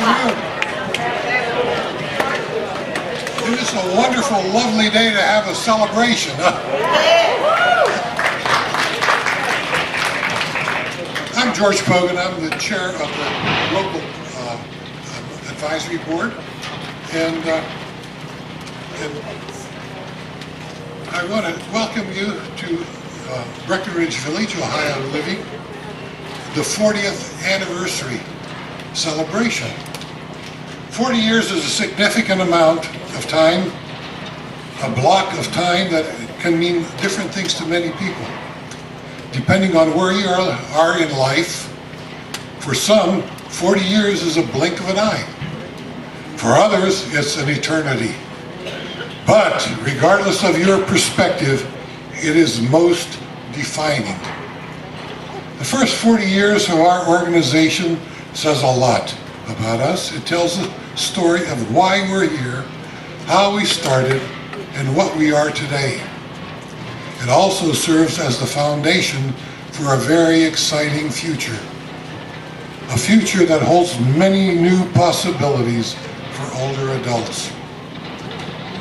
afternoon. It is a wonderful, lovely day to have a celebration. I'm George Pogan. I'm the chair of the local advisory board, and I want to welcome you to Breckenridge Village, Ohio Living, the 40th anniversary celebration. 40 years is a significant amount of time, a block of time that can mean different things to many people, depending on where you are in life. For some, 40 years is a blink of an eye. For others, it's an eternity. But regardless of your perspective, it is most defining. The first 40 years of our organization says a lot about us. It tells the story of why we're here, how we started, and what we are today. It also serves as the foundation for a very exciting future. A future that holds many new possibilities for older adults.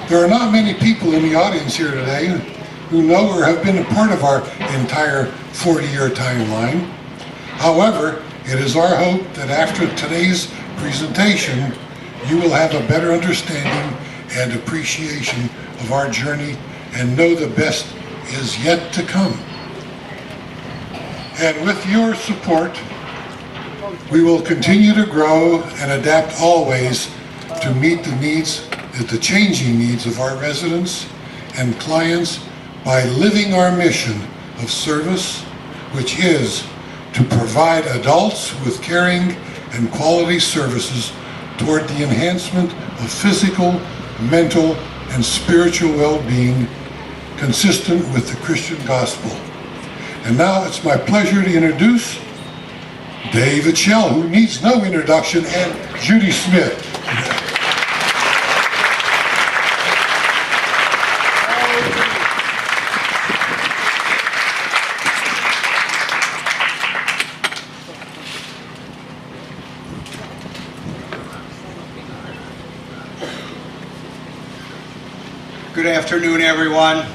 There are not many people in the audience here today who know or have been a part of our entire 40-year timeline. However, it is our hope that after today's presentation, you will have a better understanding and appreciation of our journey and know the best is yet to come. And with your support, we will continue to grow and adapt always to meet the changing needs of our residents and clients by living our mission of service, which is to provide adults with caring and quality services toward the enhancement of physical, mental, and spiritual well-being consistent with the Christian gospel. And now it's my pleasure to introduce David Shell, who needs no introduction, and Judy Smith. Good afternoon, everyone.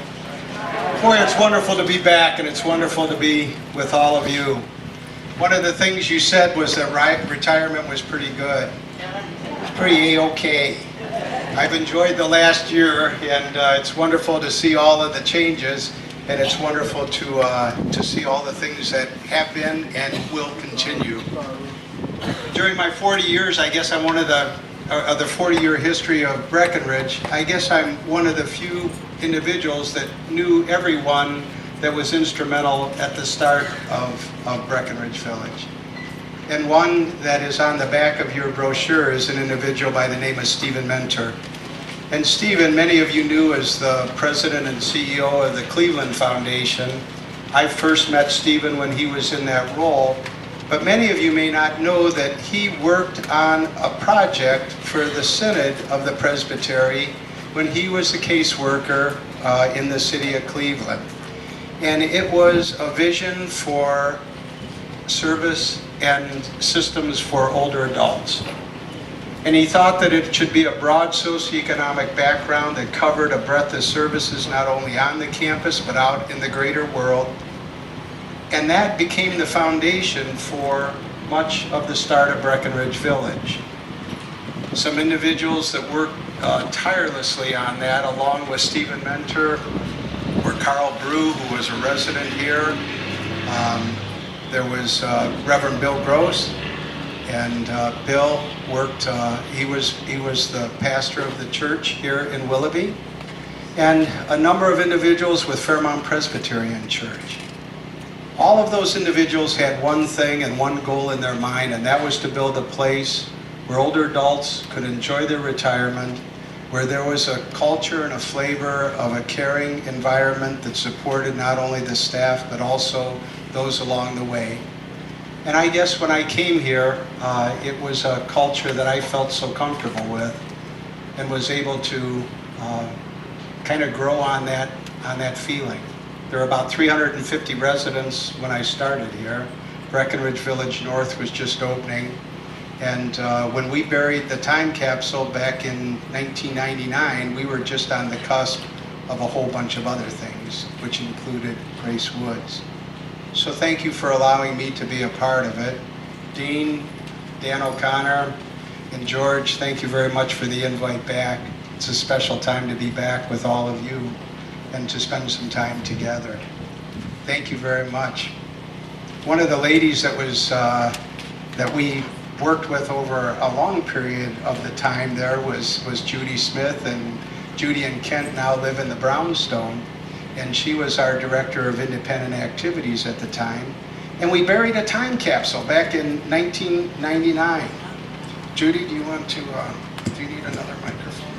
Boy, it's wonderful to be back, and it's wonderful to be with all of you. One of the things you said was that retirement was pretty good. It's pretty A-okay. I've enjoyed the last year, and it's wonderful to see all of the changes, and it's wonderful to see all the things that have been and will continue. During my 40 years, I guess I'm one of the 40-year history of Breckenridge, I guess I'm one of the few individuals that knew everyone that was instrumental at the start of Breckenridge Village. And one that is on the back of your brochure is an individual by the name of Stephen Mentor. And Stephen, many of you knew as the president and CEO of the Cleveland Foundation. I first met Stephen when he was in that role. But many of you may not know that he worked on a project for the Synod of the Presbytery when he was a caseworker in the city of Cleveland. And it was a vision for service and systems for older adults. And he thought that it should be a broad socioeconomic background that covered a breadth of services not only on the campus but out in the greater world. And that became the foundation for much of the start of Breckenridge Village. Some individuals that worked tirelessly on that, along with Stephen Mentor, were Carl Brew, who was a resident here. There was Reverend Bill Gross, and Bill worked, he was the pastor of the church here in Willoughby, and a number of individuals with Fairmount Presbyterian Church. All of those individuals had one thing and one goal in their mind, and that was to build a place where older adults could enjoy their retirement, where there was a culture and a flavor of a caring environment that supported not only the staff but also those along the way. And I guess when I came here, it was a culture that I felt so comfortable with and was able to kind of grow on that feeling. There were about 350 residents when I started here. Breckenridge Village North was just opening. And when we buried the time capsule back in 1999, we were just on the cusp of a whole bunch of other things, which included Grace Woods. So thank you for allowing me to be a part of it. Dean, Dan O'Connor, and George, thank you very much for the invite back. It's a special time to be back with all of you and to spend some time together. Thank you very much. One of the ladies that we worked with over a long period of the time there was Judy Smith, and Judy and Kent now live in the Brownstone, and she was our director of independent activities at the time. And we buried a time capsule back in 1999. Judy, do you want to, do you need another microphone?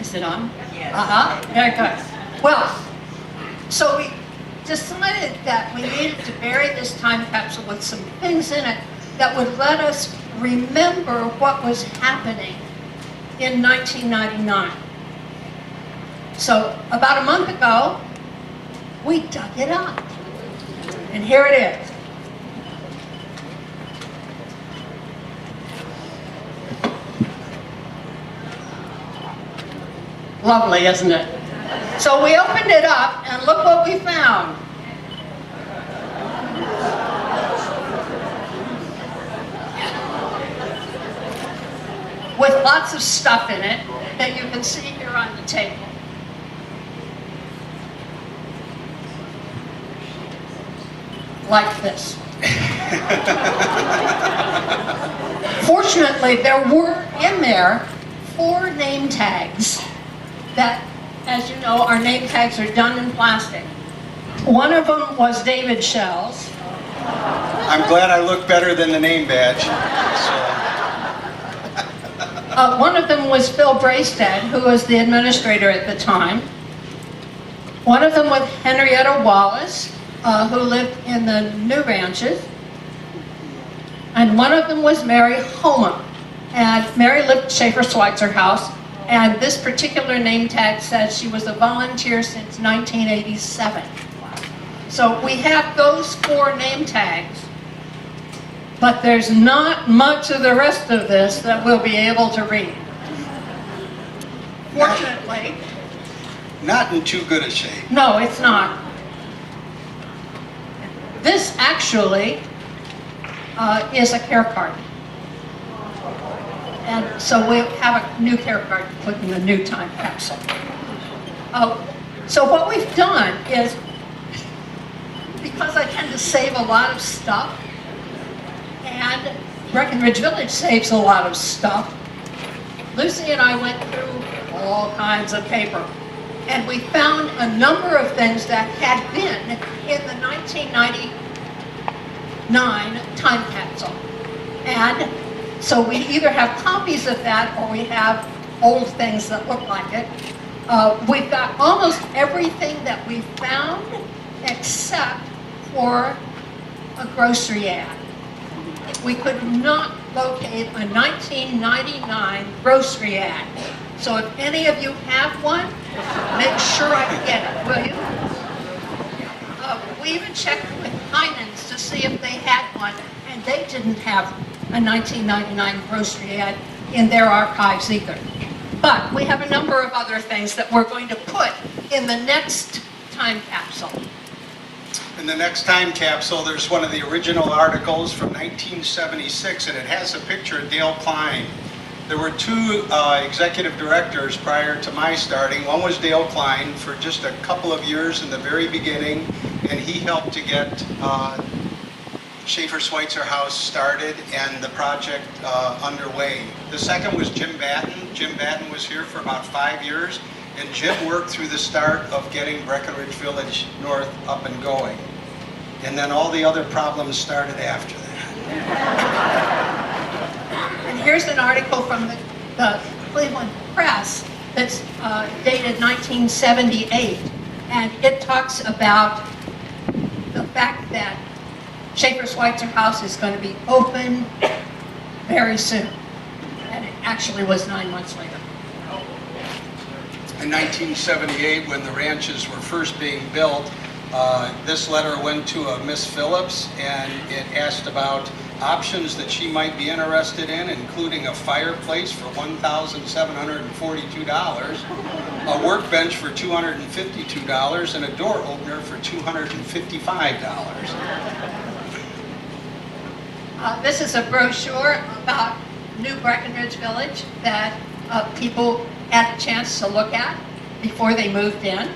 Is it on? Yes. Very good. Well, so we decided that we needed to bury this time capsule with some things in it that would let us remember what was happening in 1999. So about a month ago, we dug it up. And here it is. Lovely, isn't it? So we opened it up, and look what we found. With lots of stuff in it that you can see here on the table. Like this. Fortunately, there were in there 4 name tags that, as you know, our name tags are done in plastic. One of them was David Shell's. I'm glad I look better than the name badge. One of them was Phil Brastead, who was the administrator at the time. One of them was Henrietta Wallace, who lived in the New Ranches. And one of them was Mary Homa. And Mary lived at Schaefer Schweitzer House. And this particular name tag says she was a volunteer since 1987. So we have those 4 name tags. But there's not much of the rest of this that we'll be able to read. Fortunately. Not in too good a shape. No, it's not. This actually is a care card. And so we have a new care card to put in the new time capsule. So what we've done is, because I tend to save a lot of stuff, and Breckenridge Village saves a lot of stuff, Lucy and I went through all kinds of paper. And we found a number of things that had been in the 1999 time capsule. And so we either have copies of that or we have old things that look like it. We've got almost everything that we found except for a grocery ad. We could not locate a 1999 grocery ad. So if any of you have one, make sure I get it, will you? We even checked with Heinen's to see if they had one, and they didn't have a 1999 grocery ad in their archives either. But we have a number of other things that we're going to put in the next time capsule. In the next time capsule, there's one of the original articles from 1976, and it has a picture of Dale Klein. There were 2 executive directors prior to my starting. One was Dale Klein for just a couple of years in the very beginning, and he helped to get Schaefer Schweitzer House started and the project underway. The second was Jim Batten. Jim Batten was here for about 5 years, and Jim worked through the start of getting Breckenridge Village North up and going. And then all the other problems started after that. And here's an article from the Cleveland Press that's dated 1978, and it talks about the fact that Schaefer Schweitzer House is going to be open very soon, and it actually was 9 months later. In 1978, when the ranches were first being built, This letter went to a Miss Phillips, and it asked about options that she might be interested in, including a fireplace for $1,742, a workbench for $252, and a door opener for $255. This is a brochure about New Breckenridge Village that people had a chance to look at before they moved in.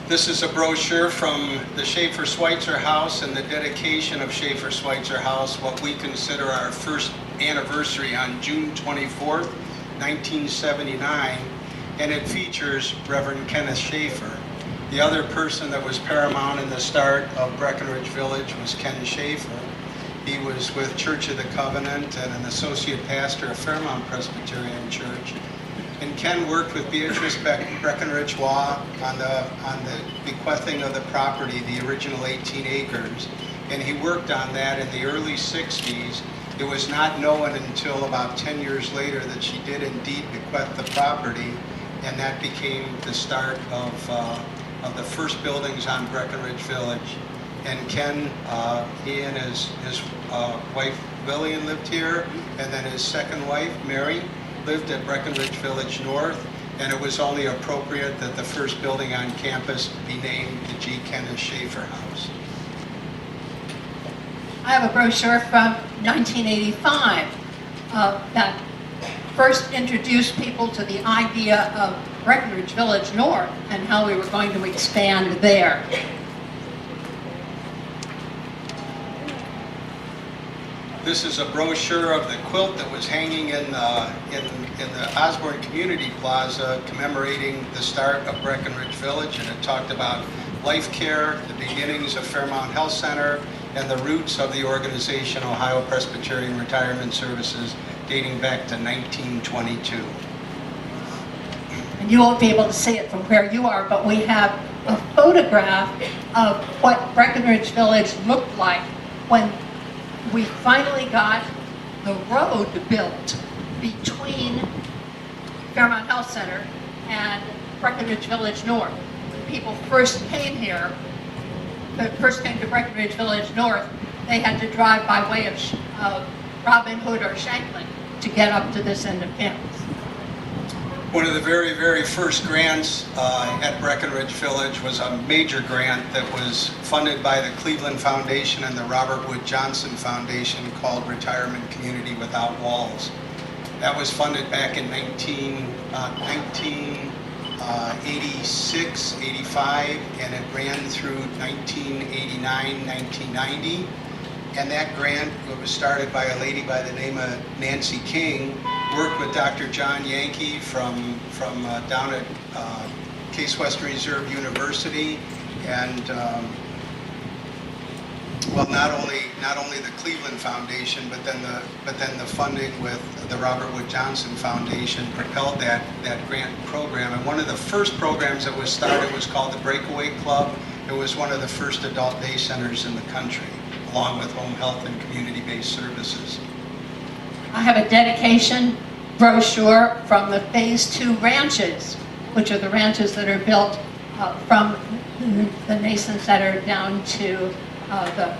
This is a brochure from the Schaefer Schweitzer House and the dedication of Schaefer Schweitzer House, what we consider our first anniversary on June 24th, 1979, and it features Reverend Kenneth Schaefer. The other person that was paramount in the start of Breckenridge Village was Ken Schaefer. He was with Church of the Covenant and an associate pastor of Fairmount Presbyterian Church. And Ken worked with Beatrice Breckenridge Law on the bequeathing of the property, the original 18 acres. And he worked on that in the early 60s. It was not known until about 10 years later that she did indeed bequeath the property, and that became the start of the first buildings on Breckenridge Village. And Ken, he and his wife Lillian lived here, and then his second wife, Mary, lived at Breckenridge Village North, and it was only appropriate that the first building on campus be named the G. Kenneth Schaefer House. I have a brochure from 1985 that first introduced people to the idea of Breckenridge Village North and how we were going to expand there. This is a brochure of the quilt that was hanging in the Osborne Community Plaza commemorating the start of Breckenridge Village, and it talked about life care, the beginnings of Fairmount Health Center, and the roots of the organization Ohio Presbyterian Retirement Services dating back to 1922. And you won't be able to see it from where you are, but we have a photograph of what Breckenridge Village looked like when we finally got the road built between Fairmount Health Center and Breckenridge Village North. When people first came here, first came to Breckenridge Village North, they had to drive by way of Robin Hood or Shanklin to get up to this end of campus. One of the very, very first grants at Breckenridge Village was a major grant that was funded by the Cleveland Foundation and the Robert Wood Johnson Foundation called Retirement Community Without Walls. That was funded back in 1986, 85, and it ran through 1989, 1990. And that grant, it was started by a lady by the name of Nancy King, worked with Dr. John Yankee from down at Case Western Reserve University, and well, not only the Cleveland Foundation, but then the funding with the Robert Wood Johnson Foundation propelled that grant program. And one of the first programs that was started was called the Breakaway Club. It was one of the first adult day centers in the country, along with home health and community-based services. I have a dedication brochure from the Phase 2 ranches, which are the ranches that are built from the Nason Center down to the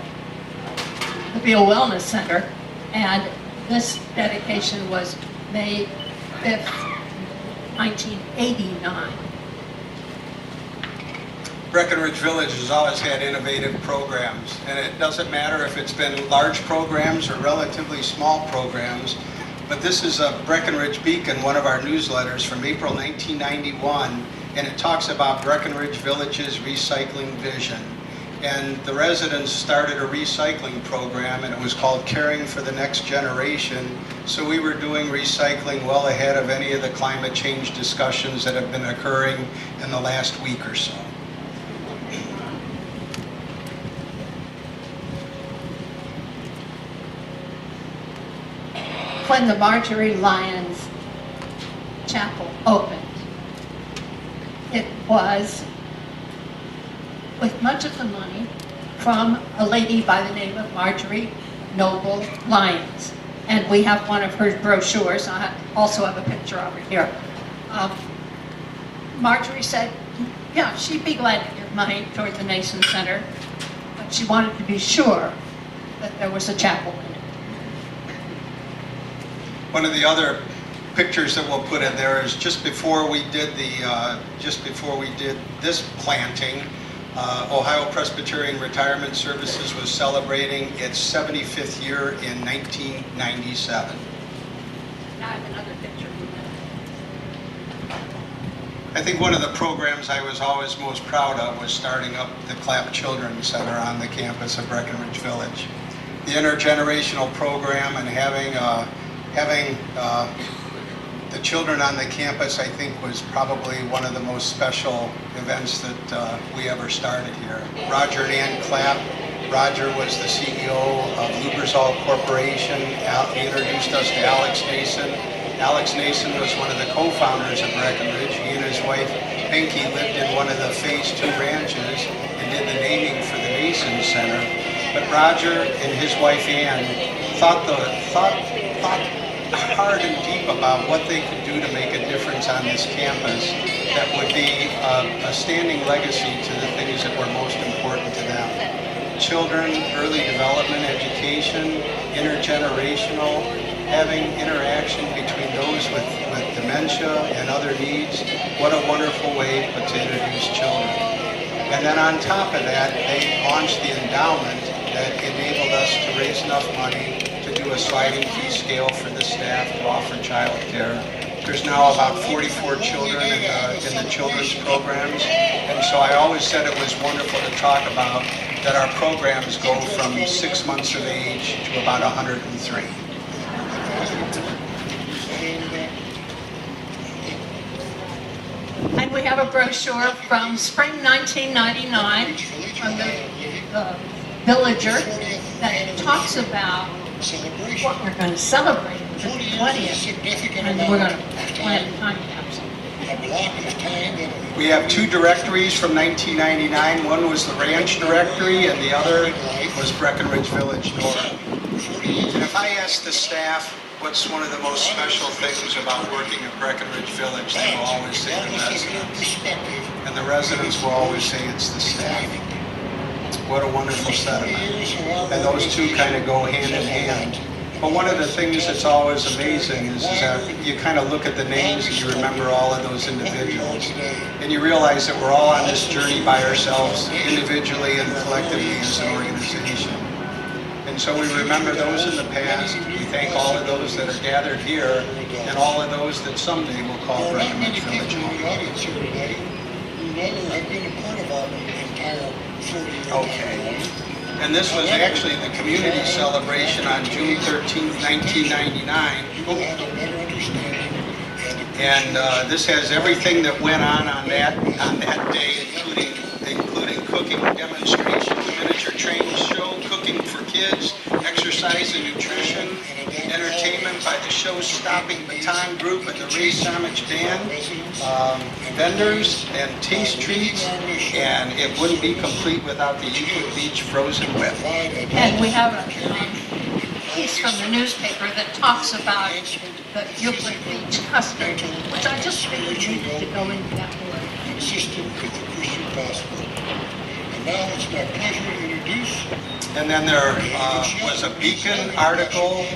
Beal Wellness Center. And this dedication was May 5th, 1989. Breckenridge Village has always had innovative programs, and it doesn't matter if it's been large programs or relatively small programs, but this is a Breckenridge Beacon, one of our newsletters from April 1991, and it talks about Breckenridge Village's recycling vision. And the residents started a recycling program, and it was called Caring for the Next Generation. So we were doing recycling well ahead of any of the climate change discussions that have been occurring in the last week or so. When the Marjorie Lyons Chapel opened, it was with much of the money from a lady by the name of Marjorie Noble Lyons. And we have one of her brochures. I also have a picture of her here. Marjorie said, yeah, she'd be glad to hear money toward the Nason Center, but she wanted to be sure that there was a chapel in it. One of the other pictures that we'll put in there is just before we did this planting, Ohio Presbyterian Retirement Services was celebrating its 75th year in 1997. Now I have another picture. I think one of the programs I was always most proud of was starting up the Clapp Children's Center on the campus of Breckenridge Village. The intergenerational program and having the children on the campus, I think, was probably one of the most special events that we ever started here. Roger and Ann Clapp. Roger was the CEO of Lubrizol Corporation. He introduced us to Alex Nason. Alex Nason was one of the co-founders of Breckenridge. He and his wife, Pinky, lived in one of the Phase 2 ranches and did the naming for the Nason Center. But Roger and his wife, Ann, thought hard and deep about what they could do to make a difference on this campus that would be a standing legacy to the things that were most important to them. Children, early development, education, intergenerational, having interaction between those with dementia and other needs. What a wonderful way to introduce children. And then on top of that, they launched the endowment that enabled us to raise enough money to do a sliding fee scale for the staff to offer child care. There's now about 44 children in the children's programs, and so I always said it was wonderful to talk about that our programs go from 6 months of age to about 103. And we have a brochure from spring 1999 from the Villager that talks about what we're going to celebrate for the 20th, and we're going to plant a time capsule. We have two directories from 1999. One was the Ranch Directory, and the other was Breckenridge Village North. And if I ask the staff what's one of the most special things about working at Breckenridge Village, they will always say the residents. And the residents will always say it's the staff. What a wonderful sentiment. And those two kind of go hand in hand. But one of the things that's always amazing is that you kind of look at the names and you remember all of those individuals. And you realize that we're all on this journey by ourselves, individually and collectively as an organization. And so we remember those in the past. We thank all of those that are gathered here and all of those that someday will call Breckenridge Village home. Okay. And this was actually the community celebration on June 13th, 1999. And this has everything that went on that day, including cooking demonstrations, miniature train show, cooking for kids, exercise and nutrition, entertainment by the show-stopping baton group and the Ray Samich Band, vendors and taste treats, and it wouldn't be complete without the Euclid Beach Frozen Whip. And we have a piece from the newspaper that talks about the Euclid Beach custard, which I just really needed to go into that word. Consistent with the Christian gospel. And now it's my pleasure to introduce. And then there was a Beacon article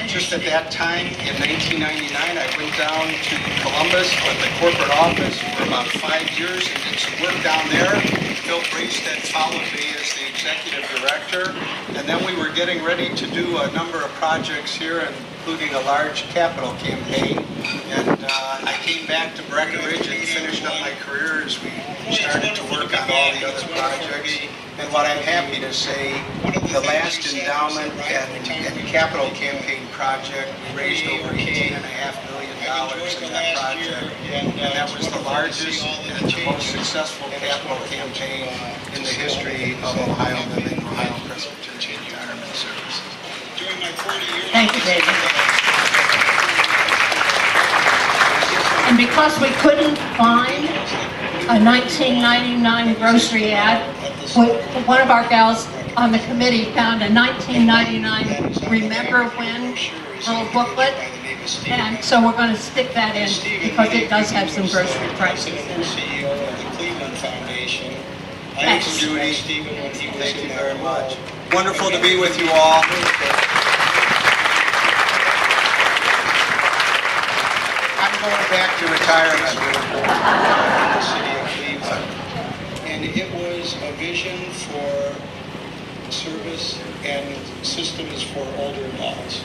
just at that time in 1999. I went down to Columbus with the corporate office for about 5 years and did some work down there. Phil Braystead followed me as the executive director. And then we were getting ready to do a number of projects here, including a large capital campaign. And I came back to Breckenridge and finished up my career as we started to work on all the other projects. And what I'm happy to say, the last endowment and capital campaign project, we raised over $18.5 million in that project. And that was the largest and the most successful capital campaign in the history of Ohio Living, Ohio Presbyterian Retirement Services. Thank you, David. And because we couldn't find a 1999 grocery ad, one of our gals on the committee found a 1999 Remember When little booklet, and so we're going to stick that in because it does have some grocery prices in it. CEO of the Cleveland Foundation, I Thanks. Judy. Thank you very much. Wonderful to be with you all. I'm going back to retirement in the city of Cleveland. And it was a vision for service and systems for older adults.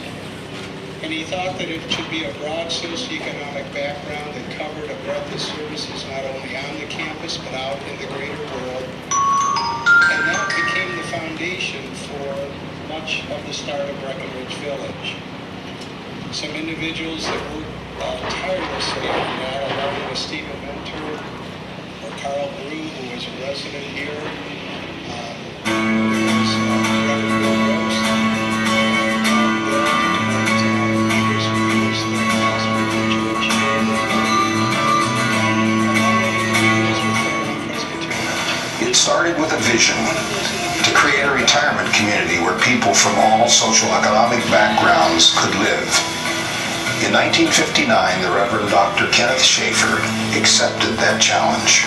And he thought that it should be a broad socioeconomic background that covered a breadth of services not only on the campus but out in the greater world. And that became the foundation for much of the start of Breckenridge Village. Some individuals that worked tirelessly on that, along with Stephen Mentor or Carl Brew, who was a resident here. There was Reverend Bill Roast. It started with a vision to create a retirement community where people from all social economic backgrounds could live. In 1959, the Reverend Dr. Kenneth Schaefer accepted that challenge.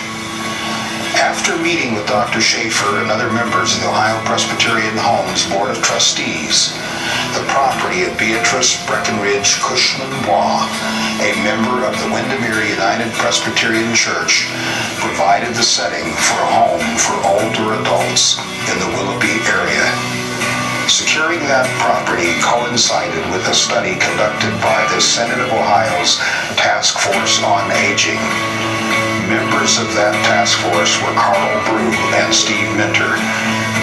After meeting with Dr. Schaefer and other members of the Ohio Presbyterian Homes Board of Trustees, the property of Beatrice Breckenridge Cushman Bois, a member of the Windermere United Presbyterian Church, provided the setting for a home for older adults in the Willoughby area. Securing that property coincided with a study conducted by the Senate of Ohio's Task Force on Aging. Members of that task force were Carl Brew and Steve Mentor,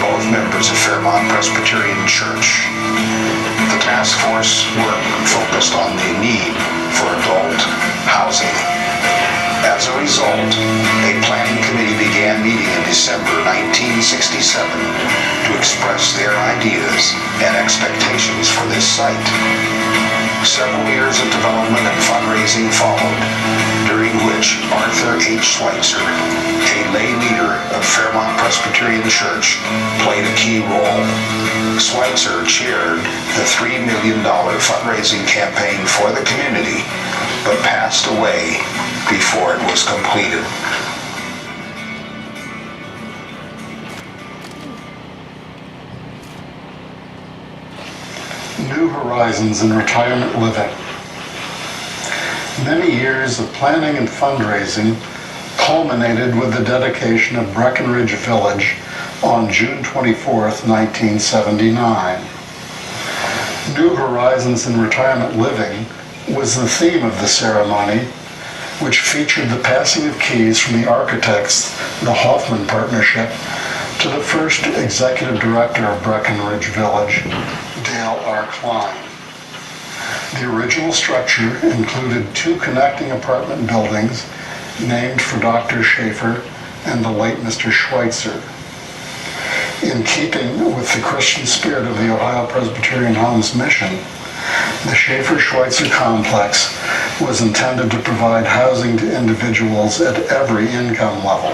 both members of Fairmont Presbyterian Church. The task force work focused on the need for adult housing. As a result, a planning committee began meeting in December 1967 to express their ideas and expectations for this site. Several years of development and fundraising followed, during which Arthur H. Schweitzer, a lay leader of Fairmont Presbyterian Church, played a key role. Schweitzer chaired the $3 million fundraising campaign for the community, but passed away before it was completed. New horizons in retirement living. Many years of planning and fundraising culminated with the dedication of Breckenridge Village on June 24, 1979. New horizons in retirement living was the theme of the ceremony, which featured the passing of keys from the architects, the Hoffman Partnership, to the first executive director of Breckenridge Village, Dale R. Klein. The original structure included 2 connecting apartment buildings named for Dr. Schaefer and the late Mr. Schweitzer. In keeping with the Christian spirit of the Ohio Presbyterian Homes mission, the Schaefer-Schweitzer complex was intended to provide housing to individuals at every income level.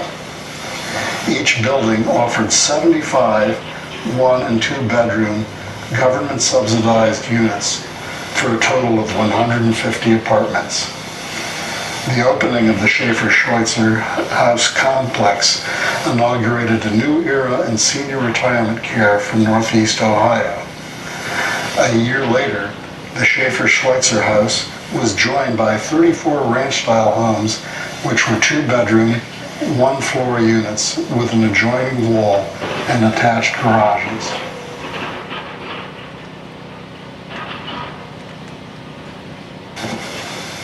Each building offered 75 1- and 2-bedroom government-subsidized units for a total of 150 apartments. The opening of the Schaefer-Schweitzer House complex inaugurated a new era in senior retirement care for Northeast Ohio. A year later, the Schaefer-Schweitzer House was joined by 34 ranch-style homes, which were 2-bedroom, 1-floor units with an adjoining wall and attached garages.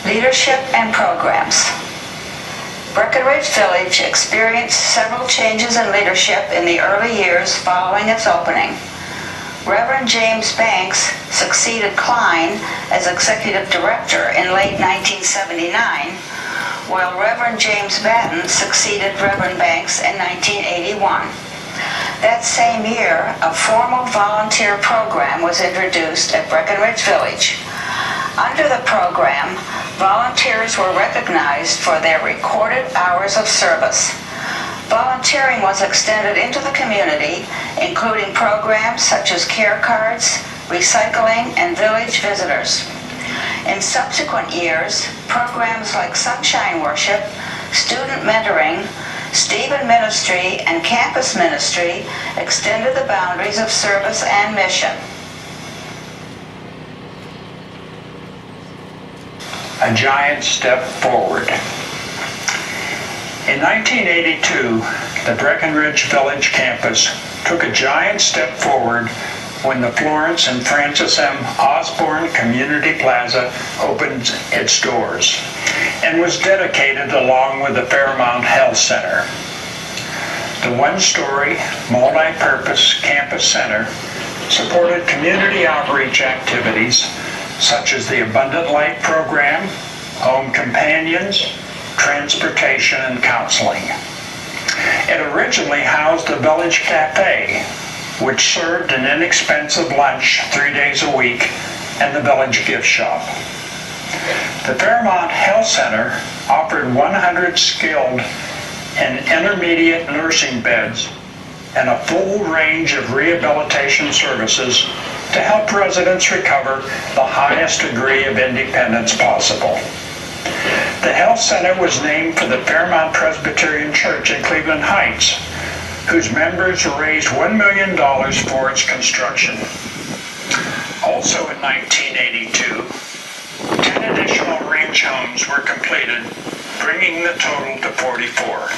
Leadership and programs. Breckenridge Village experienced several changes in leadership in the early years following its opening. Reverend James Banks succeeded Klein as executive director in late 1979, while Reverend James Batten succeeded Reverend Banks in 1981. That same year, a formal volunteer program was introduced at Breckenridge Village. Under the program, volunteers were recognized for their recorded hours of service. Volunteering was extended into the community, including programs such as care cards, recycling, and village visitors. In subsequent years, programs like Sunshine Worship, student mentoring, Stephen Ministry and Campus Ministry extended the boundaries of service and mission. A giant step forward. In 1982, the Breckenridge Village campus took a giant step forward when the Florence and Francis M. Osborne Community Plaza opened its doors and was dedicated along with the Fairmount Health Center. The one-story, multi-purpose campus center supported community outreach activities such as the Abundant Light program, home companions, transportation, and counseling. It originally housed the Village Cafe, which served an inexpensive lunch 3 days a week, and the Village gift shop. The Fairmount Health Center offered 100 skilled and intermediate nursing beds and a full range of rehabilitation services to help residents recover the highest degree of independence possible. The health center was named for the Fairmount Presbyterian Church in Cleveland Heights, whose members raised $1 million for its construction. Also in 1982, 10 additional range homes were completed, bringing the total to 44.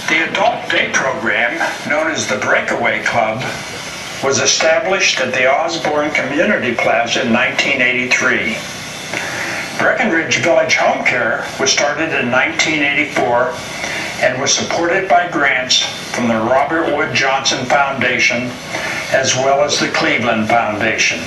The adult day program, known as the Breakaway Club, was established at the Osborne Community Plaza in 1983. Breckenridge Village Home Care was started in 1984 and was supported by grants from the Robert Wood Johnson Foundation as well as the Cleveland Foundation.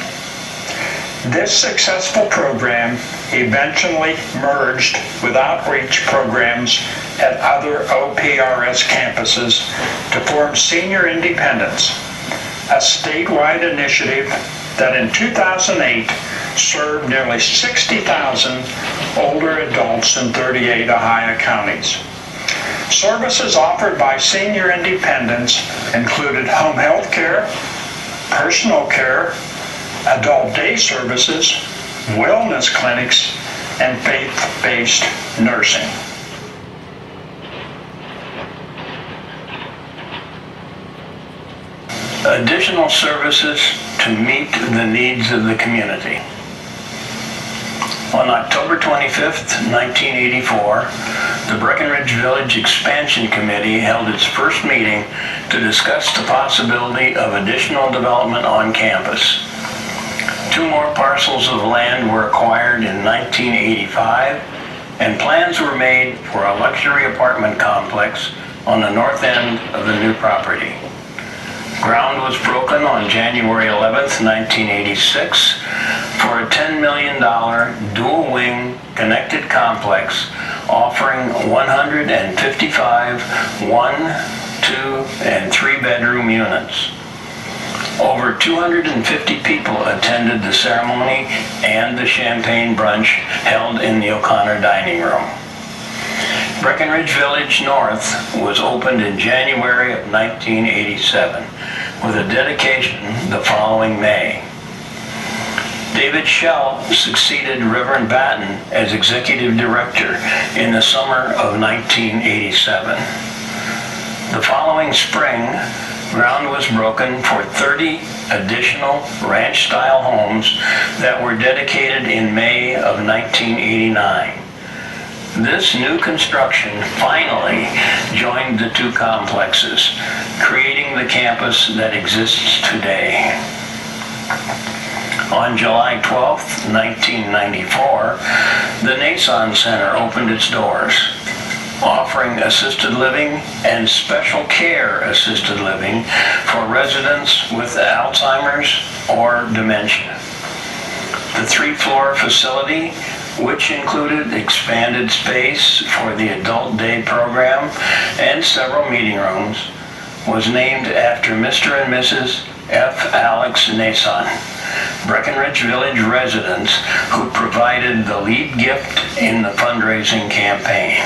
This successful program eventually merged with outreach programs at other OPRS campuses to form Senior Independence, a statewide initiative that in 2008 served nearly 60,000 older adults in 38 Ohio counties. Services offered by Senior Independence included home health care, personal care, adult day services, wellness clinics, and faith-based nursing. Additional services to meet the needs of the community. On October 25th, 1984, the Breckenridge Village Expansion Committee held its first meeting to discuss the possibility of additional development on campus. 2 more parcels of land were acquired in 1985, and plans were made for a luxury apartment complex on the north end of the new property. Ground was broken on January 11th, 1986 for a $10 million dual-wing connected complex offering 155 1-, 2-, and 3-bedroom units. Over 250 people attended the ceremony and the champagne brunch held in the O'Connor dining room. Breckenridge Village North was opened in January of 1987 with a dedication the following May. David Shell succeeded Reverend Batten as executive director in the summer of 1987. The following spring, ground was broken for 30 additional ranch-style homes that were dedicated in May of 1989. This new construction finally joined the 2 complexes, creating the campus that exists today. On July 12, 1994, the Nason Center opened its doors, offering assisted living and special care assisted living for residents with Alzheimer's or dementia. The 3-floor facility, which included expanded space for the adult day program and several meeting rooms, was named after Mr. and Mrs. F. Alex Nason, Breckenridge Village residents who provided the lead gift in the fundraising campaign.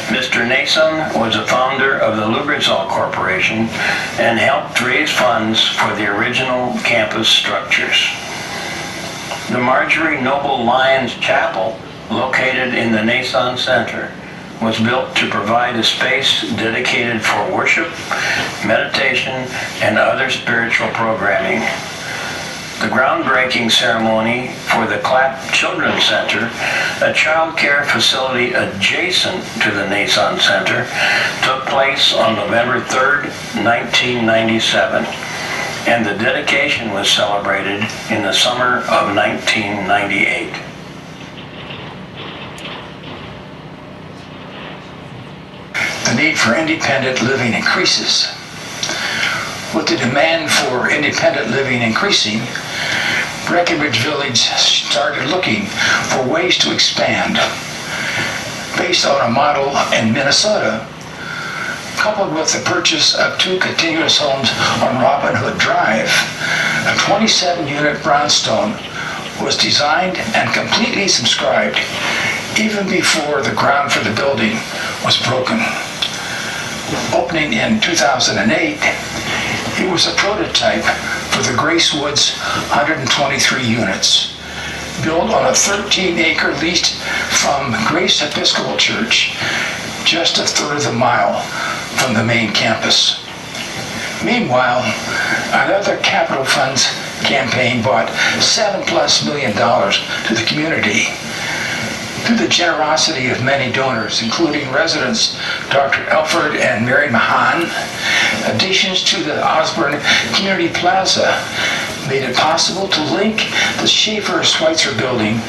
Mr. Nason was a founder of the Lubrizol Corporation and helped raise funds for the original campus structures. The Marjorie Noble Lyons Chapel, located in the Nason Center, was built to provide a space dedicated for worship, meditation, and other spiritual programming. The groundbreaking ceremony for the Clapp Children's Center, a child care facility adjacent to the Nason Center, took place on November 3rd, 1997, and the dedication was celebrated in the summer of 1998. The need for independent living increases. With the demand for independent living increasing, Breckenridge Village started looking for ways to expand. Based on a model in Minnesota, coupled with the purchase of 2 continuous homes on Robin Hood Drive, a 27-unit brownstone was designed and completely subscribed even before the ground for the building was broken. Opening in 2008, it was a prototype for the Grace Woods 123 units, built on a 13-acre lease from Grace Episcopal Church, just a third of a mile from the main campus. Meanwhile, another capital funds campaign brought $7+ million to the community. Through the generosity of many donors, including residents Dr. Elford and Mary Mahan, additions to the Osborne Community Plaza made it possible to link the Schaefer Schweitzer Building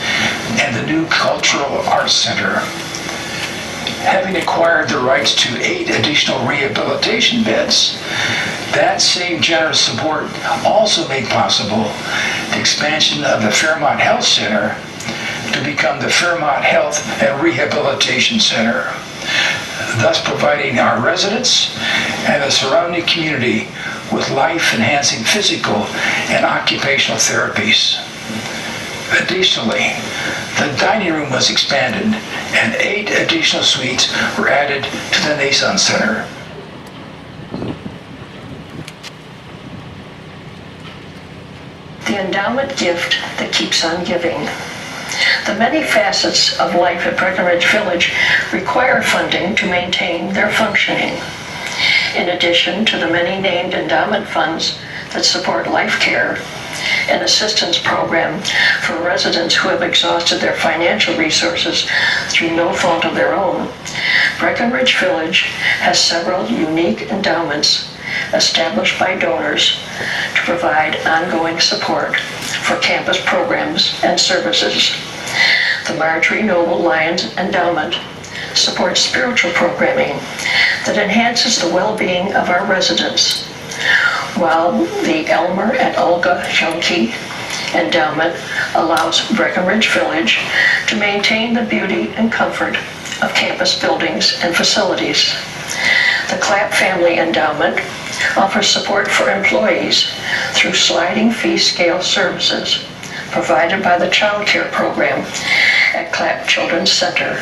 and the new Cultural Arts Center. Having acquired the rights to 8 additional rehabilitation beds, that same generous support also made possible the expansion of the Fairmont Health Center to become the Fairmont Health and Rehabilitation Center, thus providing our residents and the surrounding community with life-enhancing physical and occupational therapies. Additionally, the dining room was expanded and 8 additional suites were added to the Nason Center. The endowment gift that keeps on giving. The many facets of life at Breckenridge Village require funding to maintain their functioning. In addition to the many named endowment funds that support life care, an assistance program for residents who have exhausted their financial resources through no fault of their own, Breckenridge Village has several unique endowments established by donors to provide ongoing support for campus programs and services. The Marjorie Noble Lyons Endowment supports spiritual programming that enhances the well-being of our residents, while the Elmer and Olga Junkie Endowment allows Breckenridge Village to maintain the beauty and comfort of campus buildings and facilities. The Clapp Family Endowment offers support for employees through sliding fee scale services provided by the child care program at Clapp Children's Center.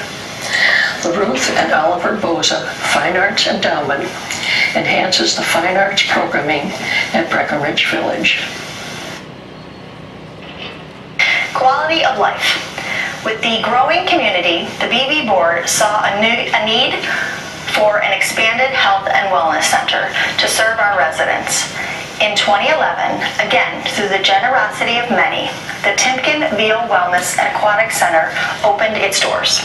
The Ruth and Oliver Boza Fine Arts Endowment enhances the fine arts programming at Breckenridge Village. Quality of life. With the growing community, the BV Board saw a need for an expanded health and wellness center to serve our residents. In 2011, again, through the generosity of many, the Timken Veal Wellness and Aquatic Center opened its doors.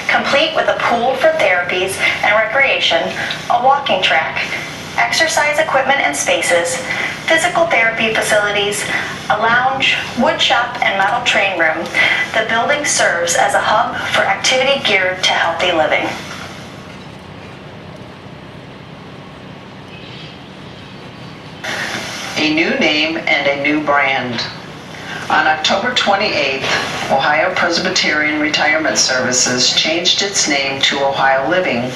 Complete with a pool for therapies and recreation, a walking track, exercise equipment and spaces, physical therapy facilities, a lounge, wood shop, and metal train room, the building serves as a hub for activity geared to healthy living. A new name and a new brand. On October 28th, Ohio Presbyterian Retirement Services changed its name to Ohio Living.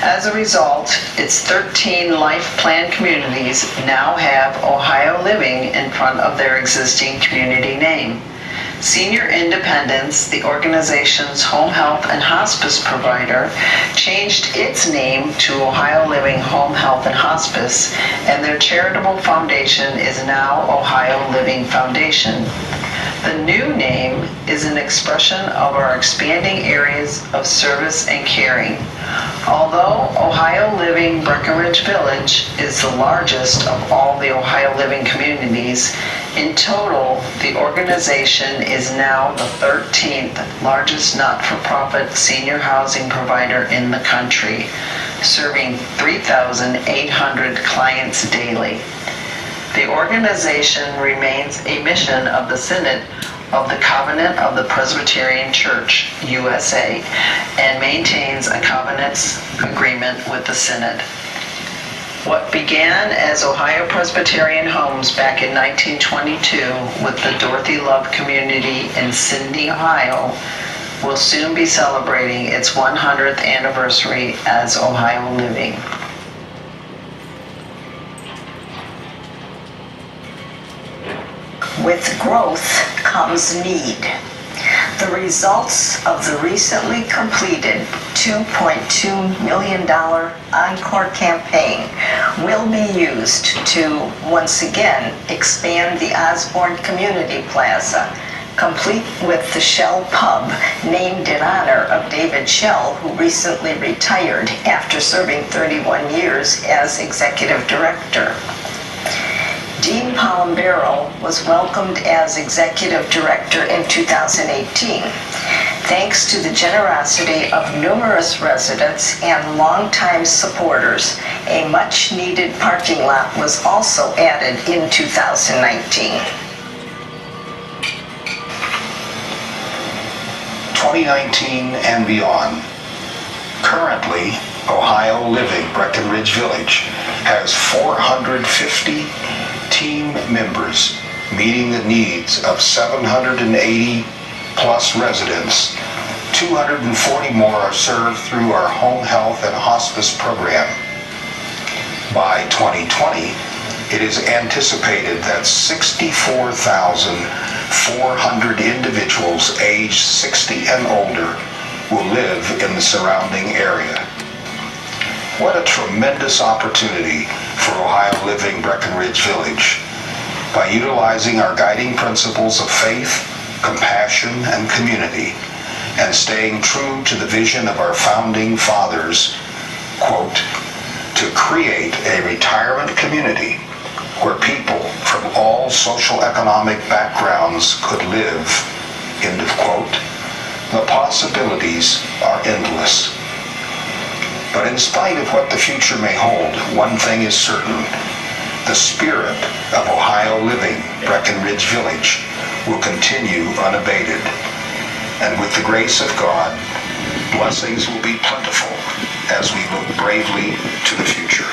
As a result, its 13 life plan communities now have Ohio Living in front of their existing community name. Senior Independence, the organization's home health and hospice provider, changed its name to Ohio Living Home Health and Hospice, and their charitable foundation is now Ohio Living Foundation. The new name is an expression of our expanding areas of service and caring. Although Ohio Living Breckenridge Village is the largest of all the Ohio Living communities, in total, the organization is now the 13th largest not-for-profit senior housing provider in the country, serving 3,800 clients daily. The organization remains a mission of the Synod of the Covenant of the Presbyterian Church, USA, and maintains a covenants agreement with the Synod. What began as Ohio Presbyterian Homes back in 1922 with the Dorothy Love community in Sidney, Ohio, will soon be celebrating its 100th anniversary as Ohio Living. With growth comes need. The results of the recently completed $2.2 million Encore campaign will be used to once again expand the Osborne Community Plaza, complete with the Shell Pub, named in honor of David Shell, who recently retired after serving 31 years as executive director. Dean Palambero was welcomed as executive director in 2018. Thanks to the generosity of numerous residents and longtime supporters, a much-needed parking lot was also added in 2019. 2019 and beyond. Currently, Ohio Living Breckenridge Village has 450 team members meeting the needs of 780 plus residents. 240 more are served through our home health and hospice program. By 2020, it is anticipated that 64,400 individuals aged 60 and older will live in the surrounding area. What a tremendous opportunity for Ohio Living Breckenridge Village. By utilizing our guiding principles of faith, compassion, and community, and staying true to the vision of our founding fathers, quote, to create a retirement community where people from all social economic backgrounds could live, end of quote. The possibilities are endless. But in spite of what the future may hold, one thing is certain. The spirit of Ohio Living Breckenridge Village will continue unabated. And with the grace of God, blessings will be plentiful as we look bravely to the future.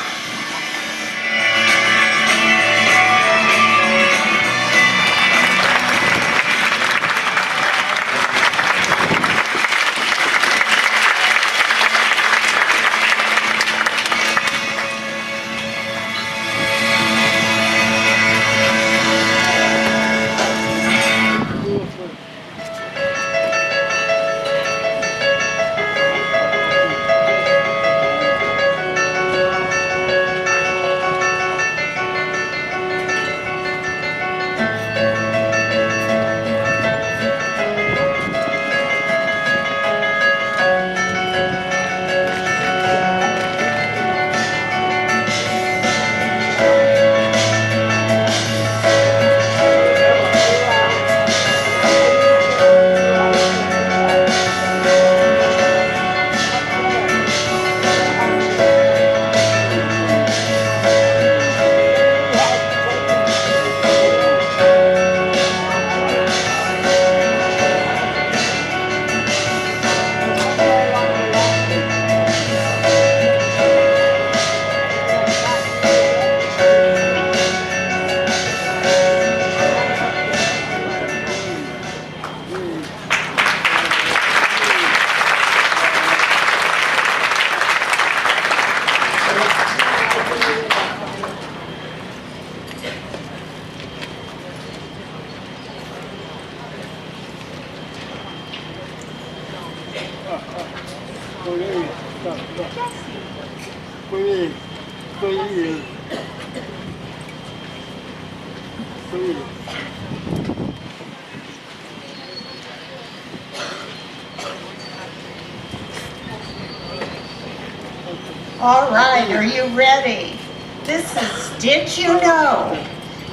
All right, are you ready? This is Did You Know?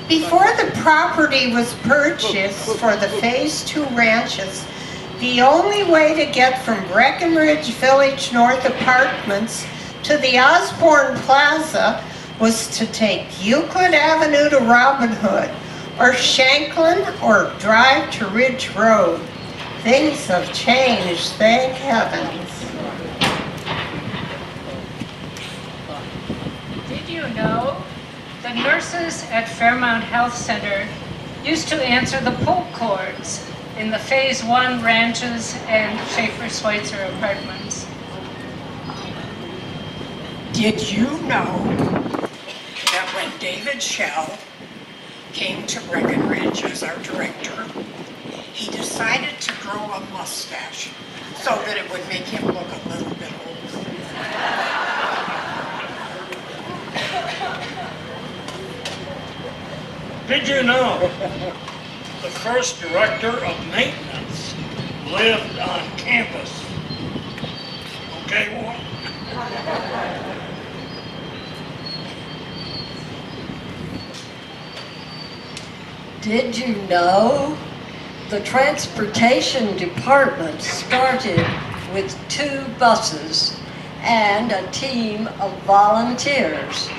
Before the property was purchased for the Phase 2 ranches, the only way to get from Breckenridge Village North Apartments to the Osborne Plaza was to take Euclid Avenue to Robin Hood, or Shanklin, or drive to Ridge Road. Things have changed, thank heavens. Did you know the nurses at Fairmount Health Center used to answer the pull cords in the Phase 1 ranches and Schaefer-Schweitzer apartments? Did you know that when David Shell came to Breckenridge as our director, he decided to grow a mustache so that it would make him look a little bit older? Did you know the first director of maintenance lived on campus? Okay, boy? Did you know the transportation department started with 2 buses and a team of volunteers,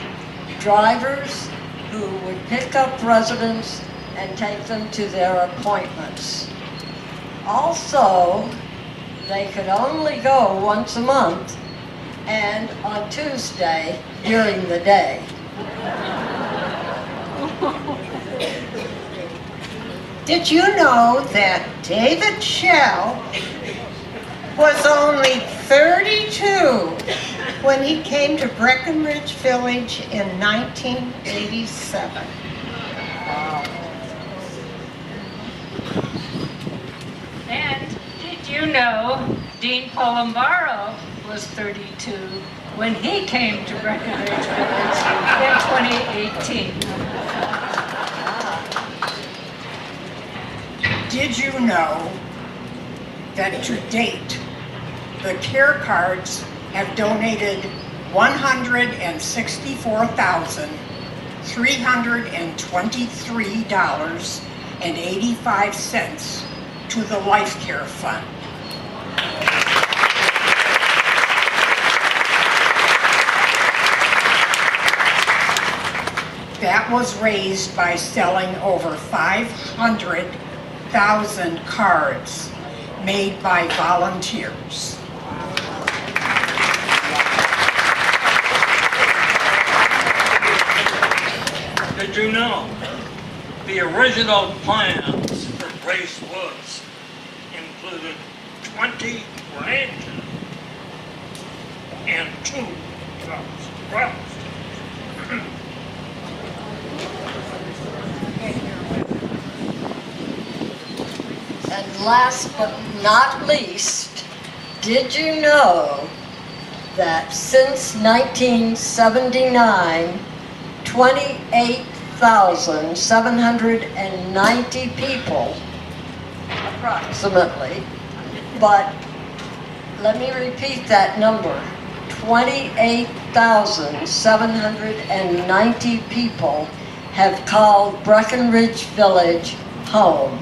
drivers who would pick up residents and take them to their appointments. Also, they could only go once a month and on Tuesday during the day. Did you know that David Shell was only 32 when he came to Breckenridge Village in 1987? And did you know Dean Columbaro was 32 when he came to Breckenridge Village in 2018? Did you know that to date, the care cards have donated $164,323.85 to the Life Care Fund? That was raised by selling over 500,000 cards made by volunteers. Did you know the original plans for Grace Woods included 20 ranches and 2 trucks? And last but not least, did you know that since 1979, 28,790 people, approximately, but let me repeat that number, 28,790 people have called Breckenridge Village home.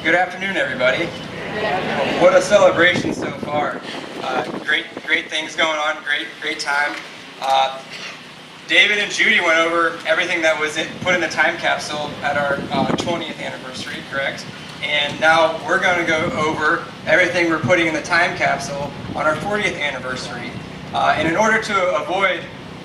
Good afternoon, everybody. What a celebration so far. Great things going on, great time. David and Judy went over everything that was put in the time capsule at our 20th anniversary, correct? And now we're going to go over everything we're putting in the time capsule on our 40th anniversary. And in order to avoid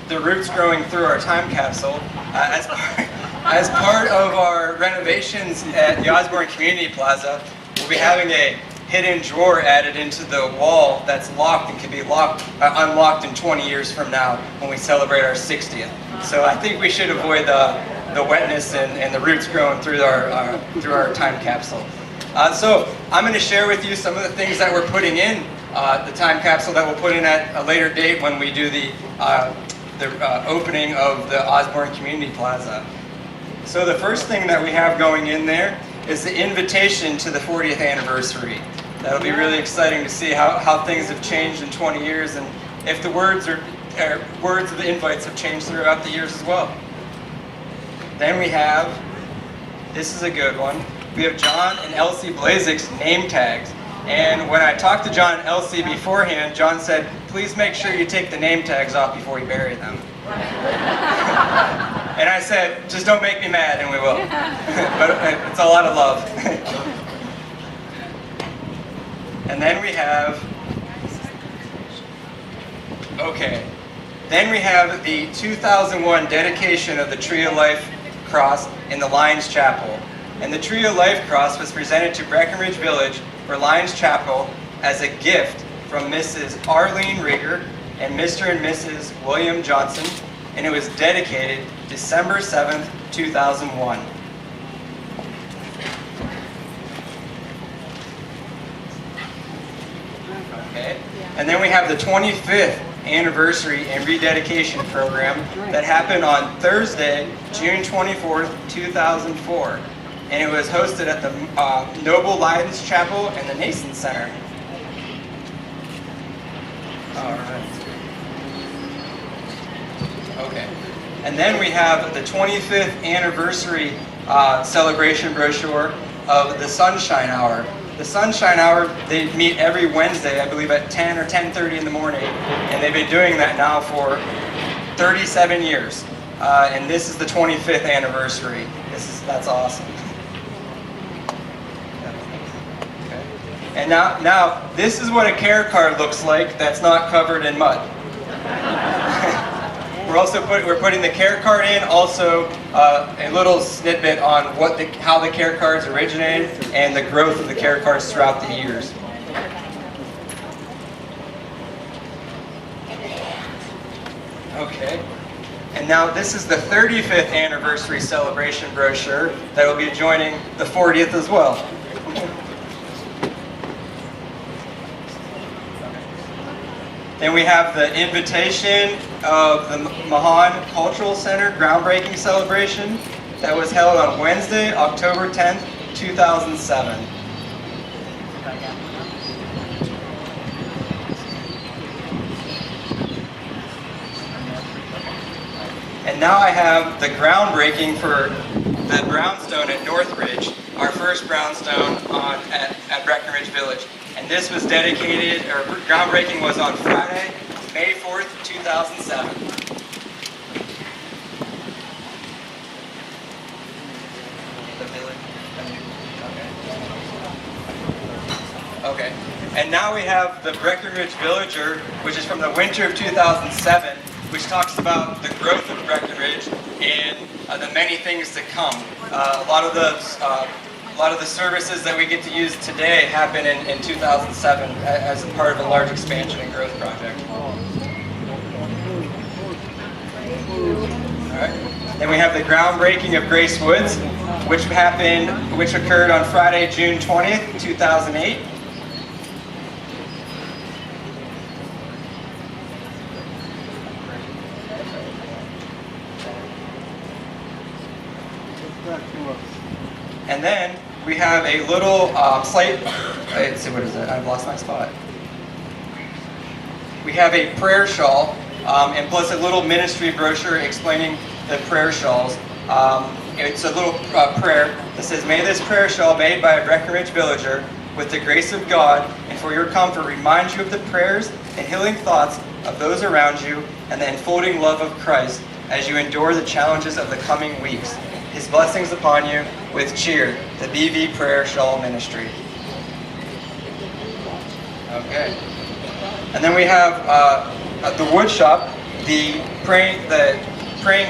the roots growing through our time capsule, as part of our renovations at the Osborne Community Plaza, we'll be having a hidden drawer added into the wall that's locked and can be unlocked in 20 years from now when we celebrate our 60th. So I think we should avoid the wetness and the roots growing through our time capsule. So I'm going to share with you some of the things that we're putting in the time capsule that we'll put in at a later date when we do the opening of the Osborne Community Plaza. So the first thing that we have going in there is the invitation to the 40th anniversary. That'll be really exciting to see how things have changed in 20 years and if the words of the invites have changed throughout the years as well. Then we have, this is a good one, we have John and Elsie Blazek's name tags. And when I talked to John and Elsie beforehand, John said, please make sure you take the name tags off before you bury them. And I said, just don't make me mad, and we will. But it's a lot of love. And then we have, then we have the 2001 dedication of the Tree of Life Cross in the Lions Chapel. And the Tree of Life Cross was presented to Breckenridge Village for Lions Chapel as a gift from Mrs. Arlene Rigger and Mr. and Mrs. William Johnson, and it was dedicated December 7th, 2001. Okay. And then we have the 25th anniversary and rededication program that happened on Thursday, June 24th, 2004. And it was hosted at the Noble Lions Chapel and the Nason Center. All right. Okay. And then we have the 25th anniversary celebration brochure of the Sunshine Hour. The Sunshine Hour, they meet every Wednesday, I believe at 10 or 10:30 in the morning, and they've been doing that now for 37 years. And this is the 25th anniversary. That's awesome. Okay. And now this is what a care card looks like that's not covered in mud. We're putting the care card in, also a little snippet on how the care cards originated and the growth of the care cards throughout the years. Okay, and now this is the 35th anniversary celebration brochure that will be joining the 40th as well. Then we have the invitation of the Mahan Cultural Center groundbreaking celebration that was held on Wednesday, October 10th, 2007. And now I have the groundbreaking for the brownstone at Northridge, our first brownstone at Breckenridge Village. And this was dedicated, or groundbreaking was on Friday, May 4th, 2007. Okay. And now we have the Breckenridge Villager, which is from the winter of 2007, which talks about the growth of Breckenridge and the many things to come. A lot of the services that we get to use today happened in 2007 as a part of a large expansion and growth project. All right. Then we have the groundbreaking of Grace Woods, which occurred on Friday, June 20th, 2008. And then we have a little let's see, what is it? I've lost my spot. We have a prayer shawl, and plus a little ministry brochure explaining the prayer shawls. It's a little prayer that says, "May this prayer shawl made by a Breckenridge villager, with the grace of God and for your comfort, remind you of the prayers and healing thoughts of those around you and the enfolding love of Christ, as you endure the challenges of the coming weeks. His blessings upon you with cheer, the BV Prayer Shawl Ministry. Okay. And then we have at the wood shop, the praying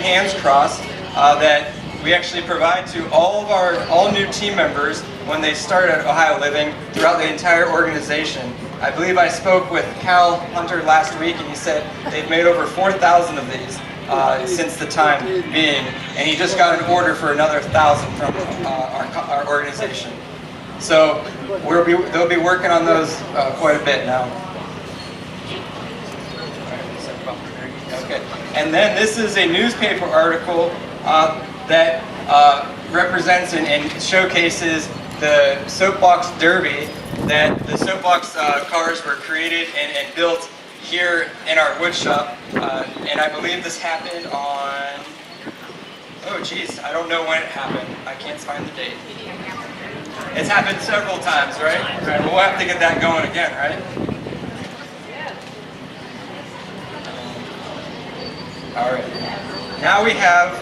hands cross that we actually provide to all new team members when they start at Ohio Living throughout the entire organization. I believe I spoke with Cal Hunter last week, and he said they've made over 4,000 of these since the time being, and he just got an order for another 1,000 from our organization. So they'll be working on those quite a bit now. Okay, and then this is a newspaper article that represents and showcases the soapbox derby, that the soapbox cars were created and built here in our wood shop, and I believe this happened on, oh geez, I don't know when it happened. I can't find the date. It's happened several times, right? Right. We'll have to get that going again, right? All right. Now we have,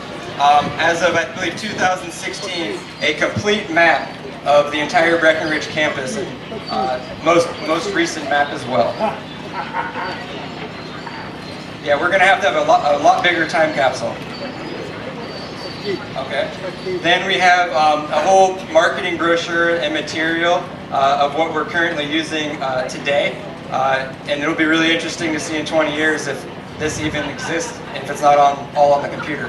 as of I believe 2016, a complete map of the entire Breckenridge campus, and most recent map as well. Yeah, we're going to have a lot bigger time capsule. Okay. Then we have a whole marketing brochure and material of what we're currently using today, and it'll be really interesting to see in 20 years if this even exists, if it's not all on the computer.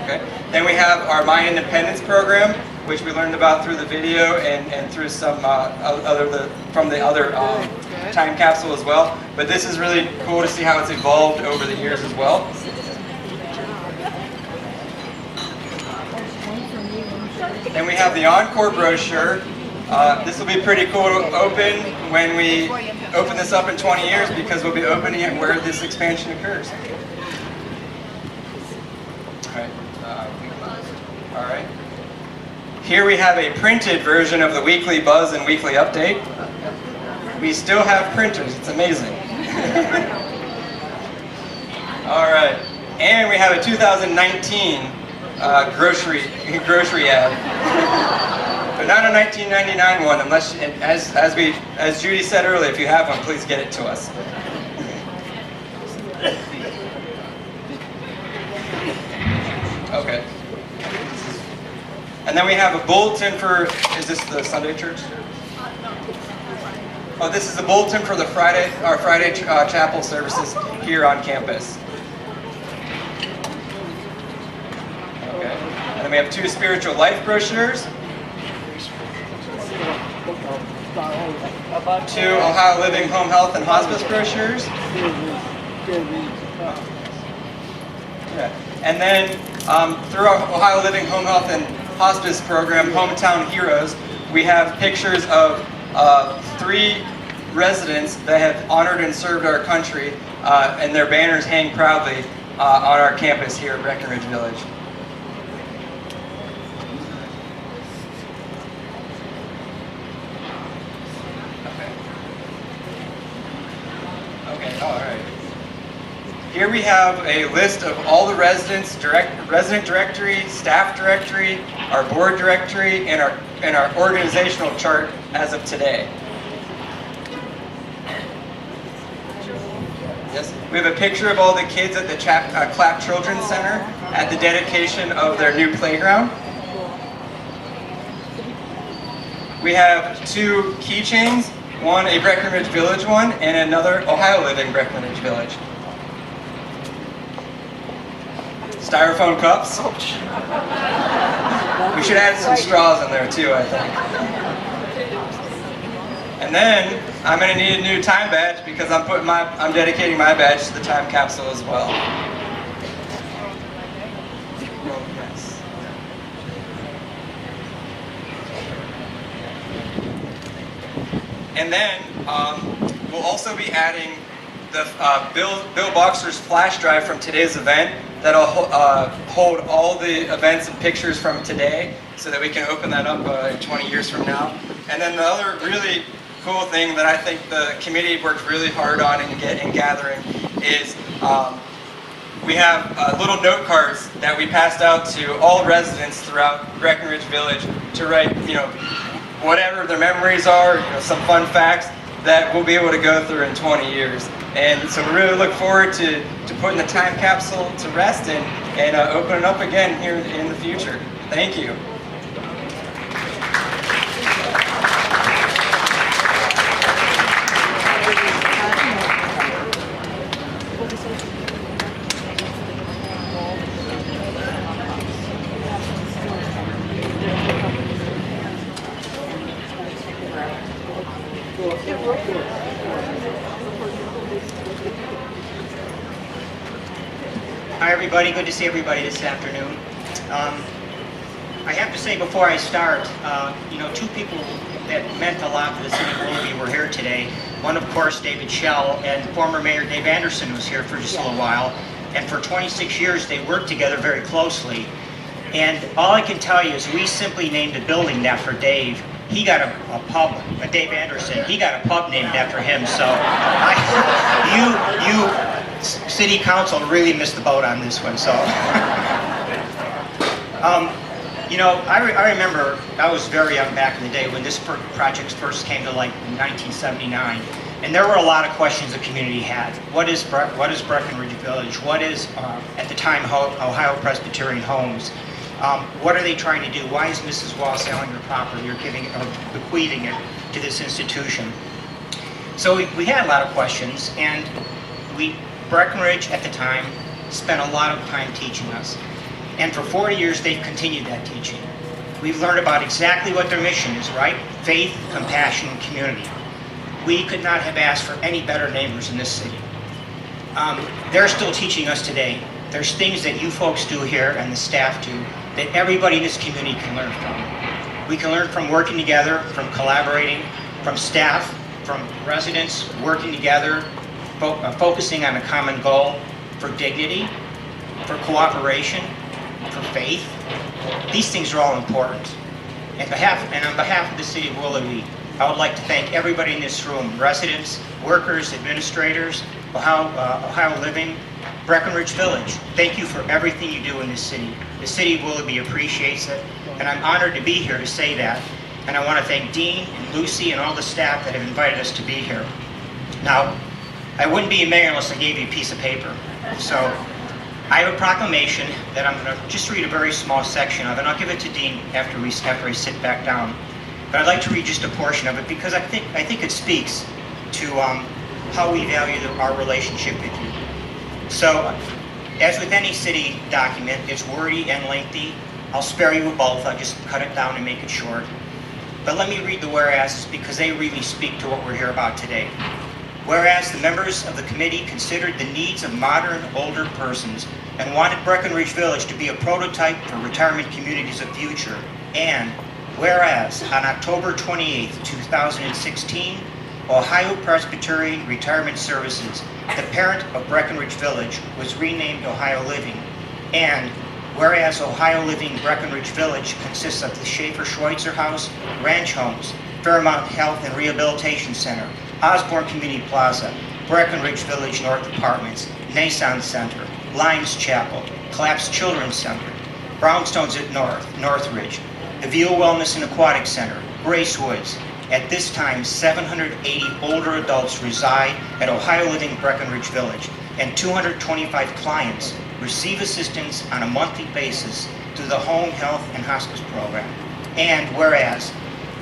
Okay. Then we have our My Independence program, which we learned about through the video and through some from the other time capsule as well. But this is really cool to see how it's evolved over the years as well. Then we have the Encore brochure. This will be pretty cool to open when we open this up in 20 years, because we'll be opening it where this expansion occurs. All right. Here we have a printed version of the weekly buzz and weekly update. We still have printers. It's amazing. All right. And we have a 2019 grocery ad, but not a 1999 one, unless, as Judy said earlier, if you have one, please get it to us. Okay. And then we have a bulletin for, is this the Sunday church? Oh, this is the bulletin for the Friday chapel services here on campus. Okay. And then we have 2 spiritual life brochures, 2 Ohio Living Home Health and Hospice brochures. Yeah. And then through our Ohio Living Home Health and Hospice program, Hometown Heroes, we have pictures of 3 residents that have honored and served our country, and their banners hang proudly on our campus here at Breckenridge Village. Okay, all right. Here we have a list of all the residents, resident directory, staff directory, our board directory, and our organizational chart as of today. Yes, we have a picture of all the kids at the Clapp Children's Center at the dedication of their new playground. We have 2 keychains, one a Breckenridge Village one, and another Ohio Living Breckenridge Village. Styrofoam cups. We should add some straws in there too, I think. And then I'm going to need a new time badge, because I'm dedicating my badge to the time capsule as well. Yes. And then we'll also be adding the Bill Boxer's flash drive from today's event that'll hold all the events and pictures from today, so that we can open that up 20 years from now. And then the other really cool thing that I think the committee worked really hard on in gathering is we have little note cards that we passed out to all residents throughout Breckenridge Village to write, whatever their memories are, some fun facts that we'll be able to go through in 20 years. And so we really look forward to putting the time capsule to rest and open it up again here in the future. Thank you. Hi everybody, good to see everybody this afternoon. I have to say before I start, two people that meant a lot to the city of Willoughby were here today. One, of course, David Schell, and former Mayor Dave Anderson was here for just a little while. And for 26 years, they worked together very closely. And all I can tell you is we simply named a building after Dave. He got a pub, Dave Anderson, he got a pub named after him. So you City Council really missed the boat on this one. So, I remember I was very young back in the day when this project first came to light in 1979, and there were a lot of questions the community had. What is Breckenridge Village? What is, at the time, Ohio Presbyterian Homes? What are they trying to do? Why is Mrs. Wall selling her property or bequeathing it to this institution? So we had a lot of questions, and Breckenridge at the time spent a lot of time teaching us. And for 40 years, they've continued that teaching. We've learned about exactly what their mission is, right? Faith, compassion, and community. We could not have asked for any better neighbors in this city. They're still teaching us today. There's things that you folks do here and the staff do that everybody in this community can learn from. We can learn from working together, from collaborating, from staff, from residents working together, focusing on a common goal for dignity, for cooperation, for faith. These things are all important. And on behalf of the City of Willoughby, I would like to thank everybody in this room, residents, workers, administrators, Ohio Living, Breckenridge Village. Thank you for everything you do in this city. The City of Willoughby appreciates it, and I'm honored to be here to say that. And I want to thank Dean and Lucy and all the staff that have invited us to be here. Now, I wouldn't be a mayor unless I gave you a piece of paper. So I have a proclamation that I'm going to just read a very small section of, and I'll give it to Dean after I sit back down. But I'd like to read just a portion of it because I think it speaks to how we value our relationship with you. So, as with any city document, it's wordy and lengthy. I'll spare you both. I'll just cut it down and make it short. But let me read the whereas because they really speak to what we're here about today. Whereas the members of the committee considered the needs of modern, older persons and wanted Breckenridge Village to be a prototype for retirement communities of the future. And whereas on October 28, 2016, Ohio Presbyterian Retirement Services, the parent of Breckenridge Village, was renamed Ohio Living. And whereas Ohio Living Breckenridge Village consists of the Schaefer-Schweitzer House, Ranch Homes, Fairmount Health and Rehabilitation Center, Osborne Community Plaza, Breckenridge Village North Apartments, Nason Center, Lions Chapel, Collapse Children's Center, Brownstones at Northridge, the View Wellness and Aquatic Center, Grace Woods. At this time, 780 older adults reside at Ohio Living Breckenridge Village, and 225 clients receive assistance on a monthly basis through the Home Health and Hospice Program. And whereas,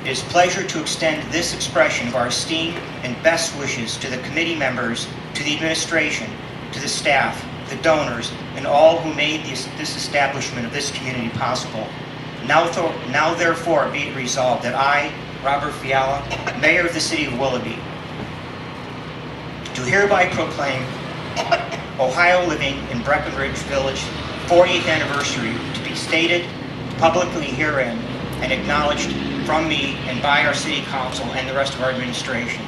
it is a pleasure to extend this expression of our esteem and best wishes to the committee members, to the administration, to the staff, the donors, and all who made this establishment of this community possible. Now therefore be it resolved that I, Robert Fiala, Mayor of the City of Willoughby, do hereby proclaim Ohio Living in Breckenridge Village 40th anniversary to be stated publicly herein and acknowledged from me and by our City Council and the rest of our administration.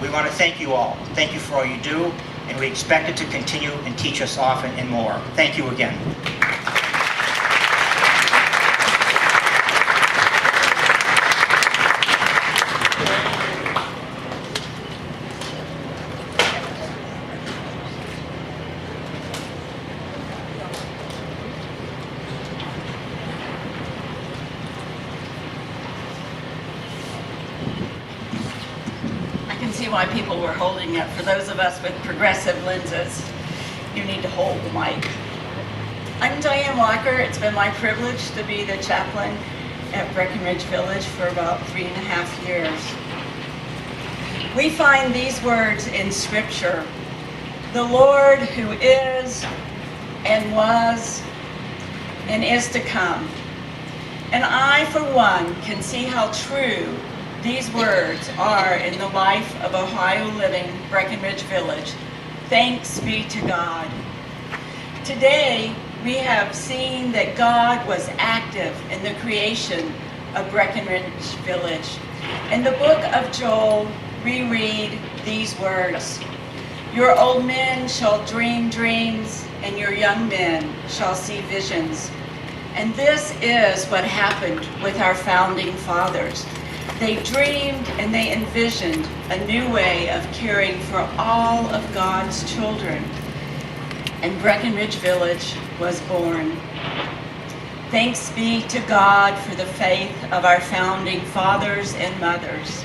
We want to thank you all. Thank you for all you do, and we expect it to continue and teach us often and more. Thank you again. see why people were holding it. For those of us with progressive lenses, you need to hold the mic. I'm Diane Walker. It's been my privilege to be the chaplain at Breckenridge Village for about 3.5 years. We find these words in Scripture. The Lord who is and was and is to come. And I, for one, can see how true these words are in the life of Ohio Living Breckenridge Village. Thanks be to God. Today, we have seen that God was active in the creation of Breckenridge Village. In the book of Joel, we read these words. Your old men shall dream dreams, and your young men shall see visions. And this is what happened with our founding fathers. They dreamed and they envisioned a new way of caring for all of God's children. And Breckenridge Village was born. Thanks be to God for the faith of our founding fathers and mothers.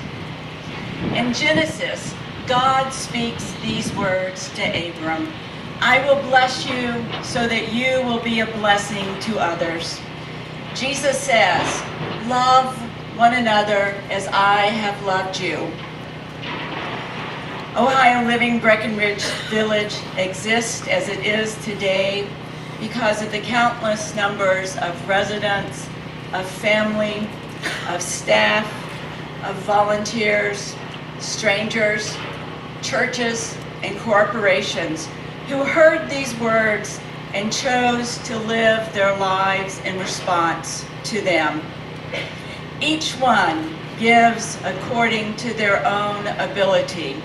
In Genesis, God speaks these words to Abram. I will bless you so that you will be a blessing to others. Jesus says, love one another as I have loved you. Ohio Living Breckenridge Village exists as it is today because of the countless numbers of residents, of family, of staff, of volunteers, strangers, churches, and corporations who heard these words and chose to live their lives in response to them. Each one gives according to their own ability.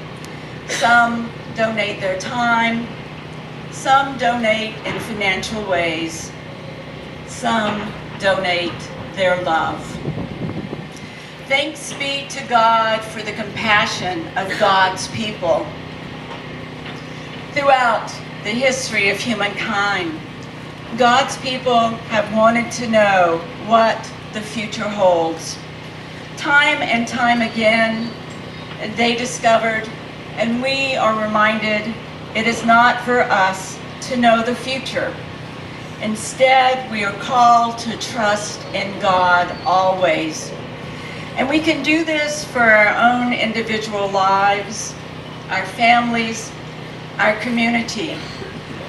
Some donate their time, some donate in financial ways, some donate their love. Thanks be to God for the compassion of God's people. Throughout the history of humankind, God's people have wanted to know what the future holds. Time and time again, they discovered, and we are reminded, it is not for us to know the future. Instead, we are called to trust in God always. And we can do this for our own individual lives, our families, our community,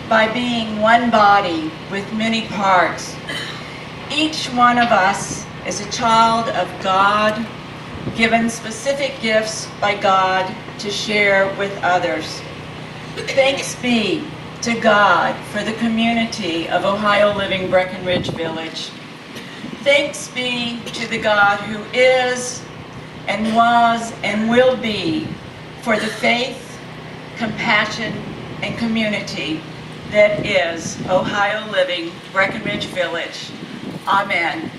by being one body with many parts. Each one of us is a child of God, given specific gifts by God to share with others. Thanks be to God for the community of Ohio Living Breckenridge Village. Thanks be to the God who is and was and will be for the faith, compassion, and community that is Ohio Living Breckenridge Village. Amen.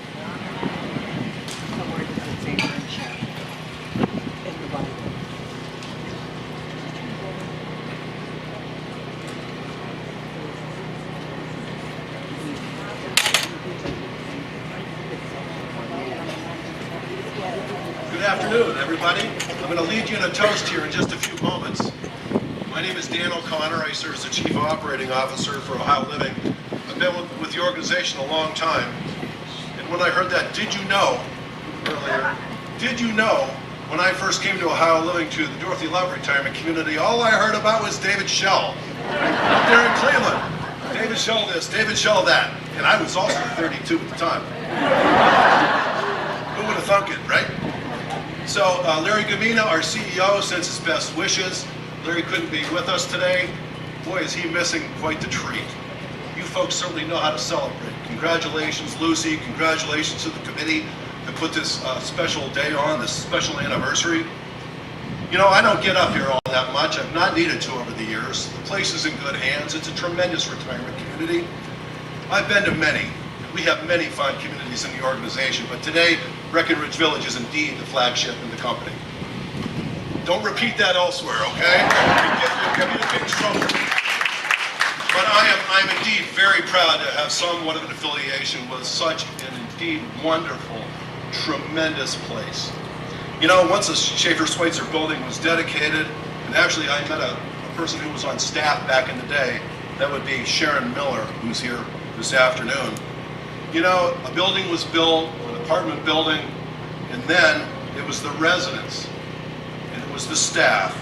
Good afternoon, everybody. I'm going to lead you in a toast here in just a few moments. My name is Dan O'Connor. I serve as the Chief Operating Officer for Ohio Living. I've been with the organization a long time. And when I heard that "did you know" earlier, did you know when I first came to Ohio Living to the Dorothy Love Retirement Community, all I heard about was David Shell up there in Cleveland. David Shell this, David Shell that. And I was also 32 at the time. Who would have thunk it, right? So Larry Gamina, our CEO, sends his best wishes. Larry couldn't be with us today. Boy, is he missing quite the treat. You folks certainly know how to celebrate. Congratulations, Lucy. Congratulations to the committee to put this special day on, this special anniversary. You know, I don't get up here all that much. I've not needed to over the years. The place is in good hands. It's a tremendous retirement community. I've been to many. We have many fine communities in the organization, but today, Breckenridge Village is indeed the flagship in the company. Don't repeat that elsewhere, okay? You'll get me in big trouble. But I'm indeed very proud to have somewhat of an affiliation with such an indeed wonderful, tremendous place. You know, once the Schaefer-Schweitzer building was dedicated, and actually I met a person who was on staff back in the day, that would be Sharon Miller, who's here this afternoon. You know, a building was built, an apartment building, and then it was the residents, and it was the staff,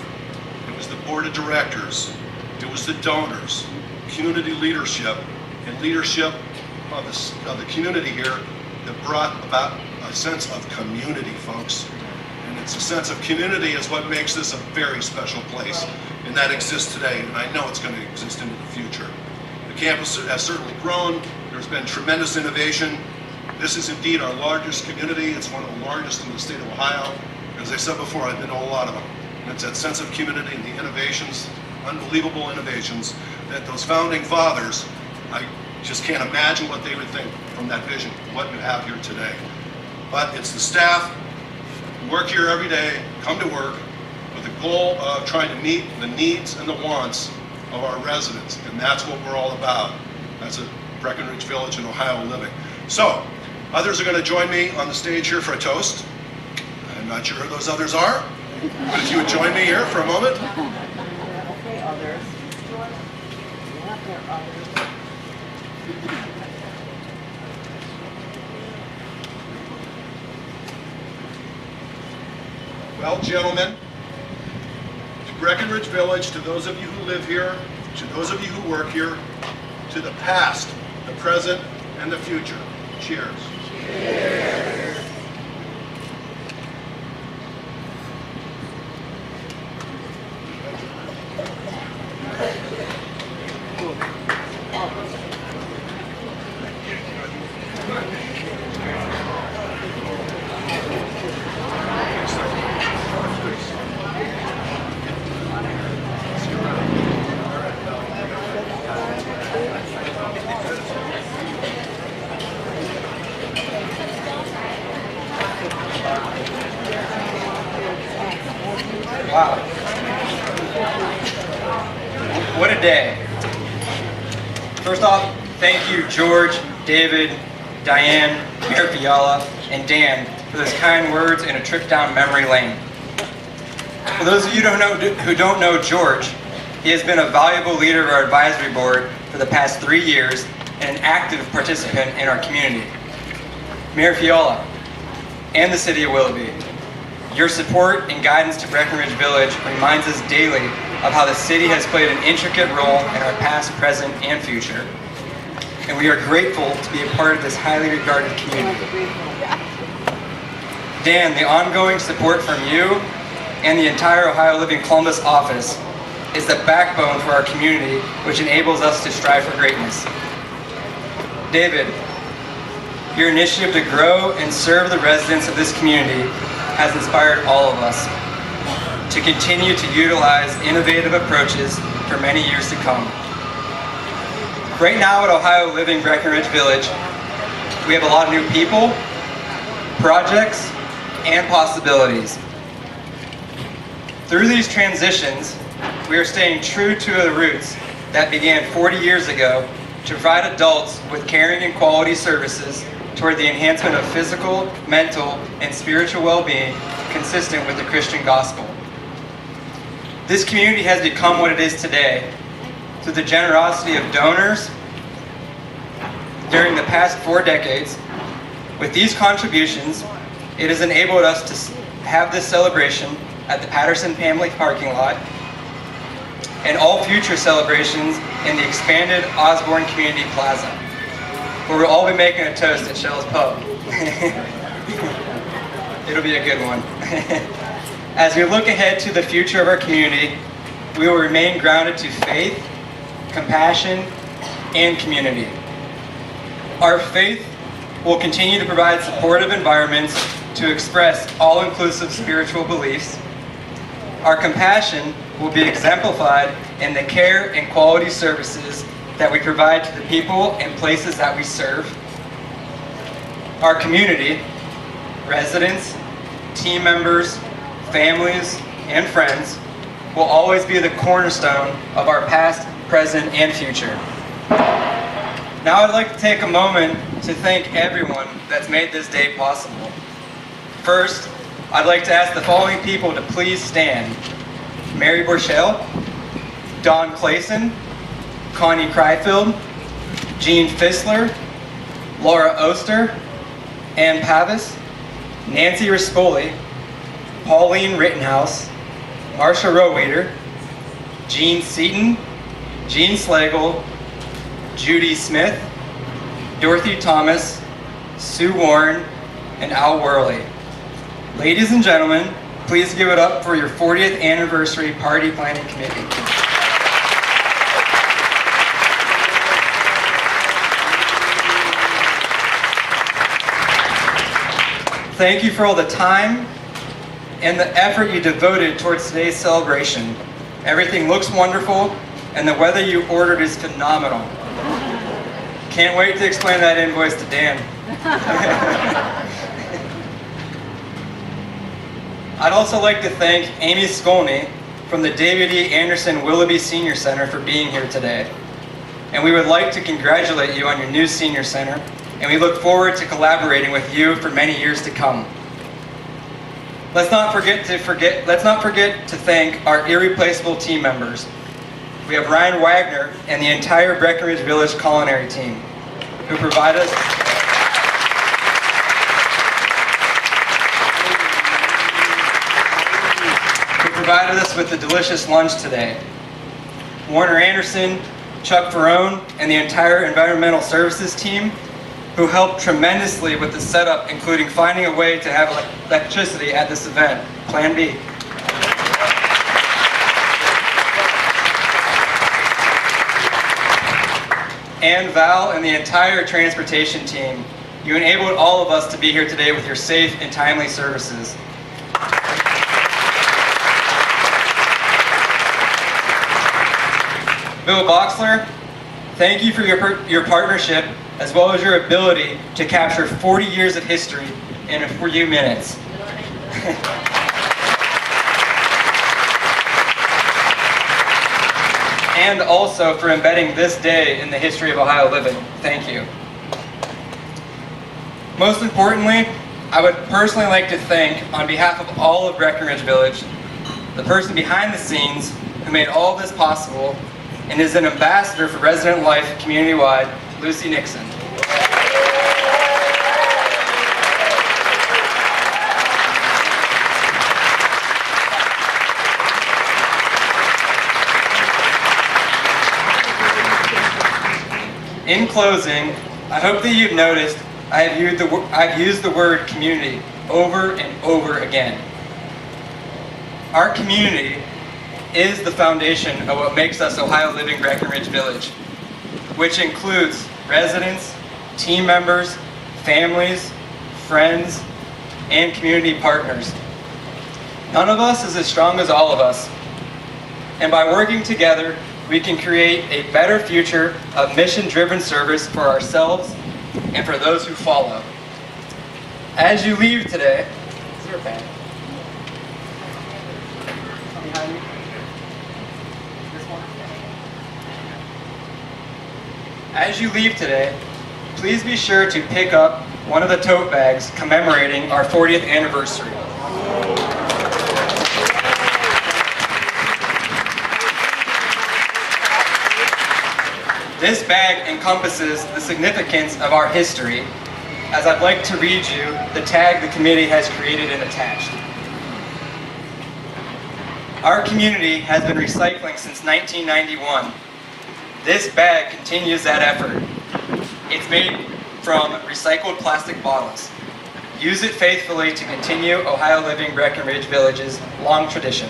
it was the board of directors, it was the donors, community leadership, and leadership of the community here that brought about a sense of community, folks. And it's a sense of community is what makes this a very special place, and that exists today, and I know it's going to exist into the future. The campus has certainly grown. There's been tremendous innovation. This is indeed our largest community. It's one of the largest in the state of Ohio. As I said before, I've been to a lot of them. And it's that sense of community and the innovations, unbelievable innovations, that those founding fathers, I just can't imagine what they would think from that vision, what you have here today. But it's the staff who work here every day, come to work, with the goal of trying to meet the needs and the wants of our residents. And that's what we're all about. That's a Breckenridge Village and Ohio Living. So, others are going to join me on the stage here for a toast. I'm not sure who those others are, but if you would join me here for a moment. Well, gentlemen, to Breckenridge Village, to those of you who live here, to those of you who work here, to the past, the present, and the future. Cheers. Cheers. Wow. What a day. First off, thank you, George, David, Diane, Mayor Fiala, and Dan for those kind words and a trip down memory lane. For those of you who don't know George, he has been a valuable leader of our advisory board for the past 3 years and an active participant in our community. Mayor Fiala and the City of Willoughby, your support and guidance to Breckenridge Village reminds us daily of how the city has played an intricate role in our past, present, and future. And we are grateful to be a part of this highly regarded community. Dan, the ongoing support from you and the entire Ohio Living Columbus office is the backbone for our community, which enables us to strive for greatness. David, your initiative to grow and serve the residents of this community has inspired all of us to continue to utilize innovative approaches for many years to come. Right now at Ohio Living Breckenridge Village, we have a lot of new people, projects, and possibilities. Through these transitions, we are staying true to the roots that began 40 years ago to provide adults with caring and quality services toward the enhancement of physical, mental, and spiritual well-being consistent with the Christian gospel. This community has become what it is today through the generosity of donors during the past 4 decades. With these contributions, it has enabled us to have this celebration at the Patterson family parking lot and all future celebrations in the expanded Osborne Community Plaza, where we'll all be making a toast at Shell's Pub. It'll be a good one. As we look ahead to the future of our community, we will remain grounded to faith, compassion, and community. Our faith will continue to provide supportive environments to express all-inclusive spiritual beliefs. Our compassion will be exemplified in the care and quality services that we provide to the people and places that we serve. Our community, residents, team members, families, and friends will always be the cornerstone of our past, present, and future. Now I'd like to take a moment to thank everyone that's made this day possible. First, I'd like to ask the following people to please stand. Mary Borchell, Don Clayson, Connie Kreifeld, Jean Fissler, Laura Oster, Ann Pavis, Nancy Rispoli, Pauline Rittenhouse, Marsha Roweeder, Jean Seaton, Jean Slagle, Judy Smith, Dorothy Thomas, Sue Warren, and Al Worley. Ladies and gentlemen, please give it up for your 40th anniversary party planning committee. Thank you for all the time and the effort you devoted towards today's celebration. Everything looks wonderful, and the weather you ordered is phenomenal. Can't wait to explain that invoice to Dan. I'd also like to thank Amy Skolny from the David E. Anderson Willoughby Senior Center for being here today. And we would like to congratulate you on your new senior center, and we look forward to collaborating with you for many years to come. Let's not forget to thank our irreplaceable team members. We have Ryan Wagner and the entire Breckenridge Village culinary team who provided us with a delicious lunch today. Warner Anderson, Chuck Ferrone, and the entire environmental services team who helped tremendously with the setup, including finding a way to have electricity at this event, Plan B. And Val and the entire transportation team, you enabled all of us to be here today with your safe and timely services. Bill Boxler, thank you for your partnership as well as your ability to capture 40 years of history in a few minutes. And also for embedding this day in the history of Ohio living. Thank you. Most importantly, I would personally like to thank, on behalf of all of Breckenridge Village, the person behind the scenes who made all this possible and is an ambassador for Resident Life community-wide, Lucy Nixon. In closing, I hope that you've noticed I've used the word community over and over again. Our community is the foundation of what makes us Ohio Living Breckenridge Village, which includes residents, team members, families, friends, and community partners. None of us is as strong as all of us, and by working together, we can create a better future of mission-driven service for ourselves and for those who follow. As you leave today, is there a bag? Behind me? As you leave today, please be sure to pick up one of the tote bags commemorating our 40th anniversary. This bag encompasses the significance of our history, as I'd like to read you the tag the committee has created and attached. Our community has been recycling since 1991. This bag continues that effort. It's made from recycled plastic bottles. Use it faithfully to continue Ohio Living Breckenridge Village's long tradition.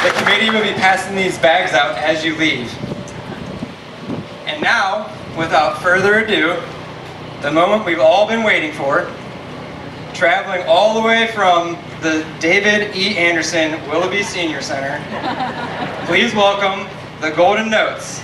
The committee will be passing these bags out as you leave. And now, without further ado, the moment we've all been waiting for, traveling all the way from the David E. Anderson Willoughby Senior Center, please welcome the Golden Notes.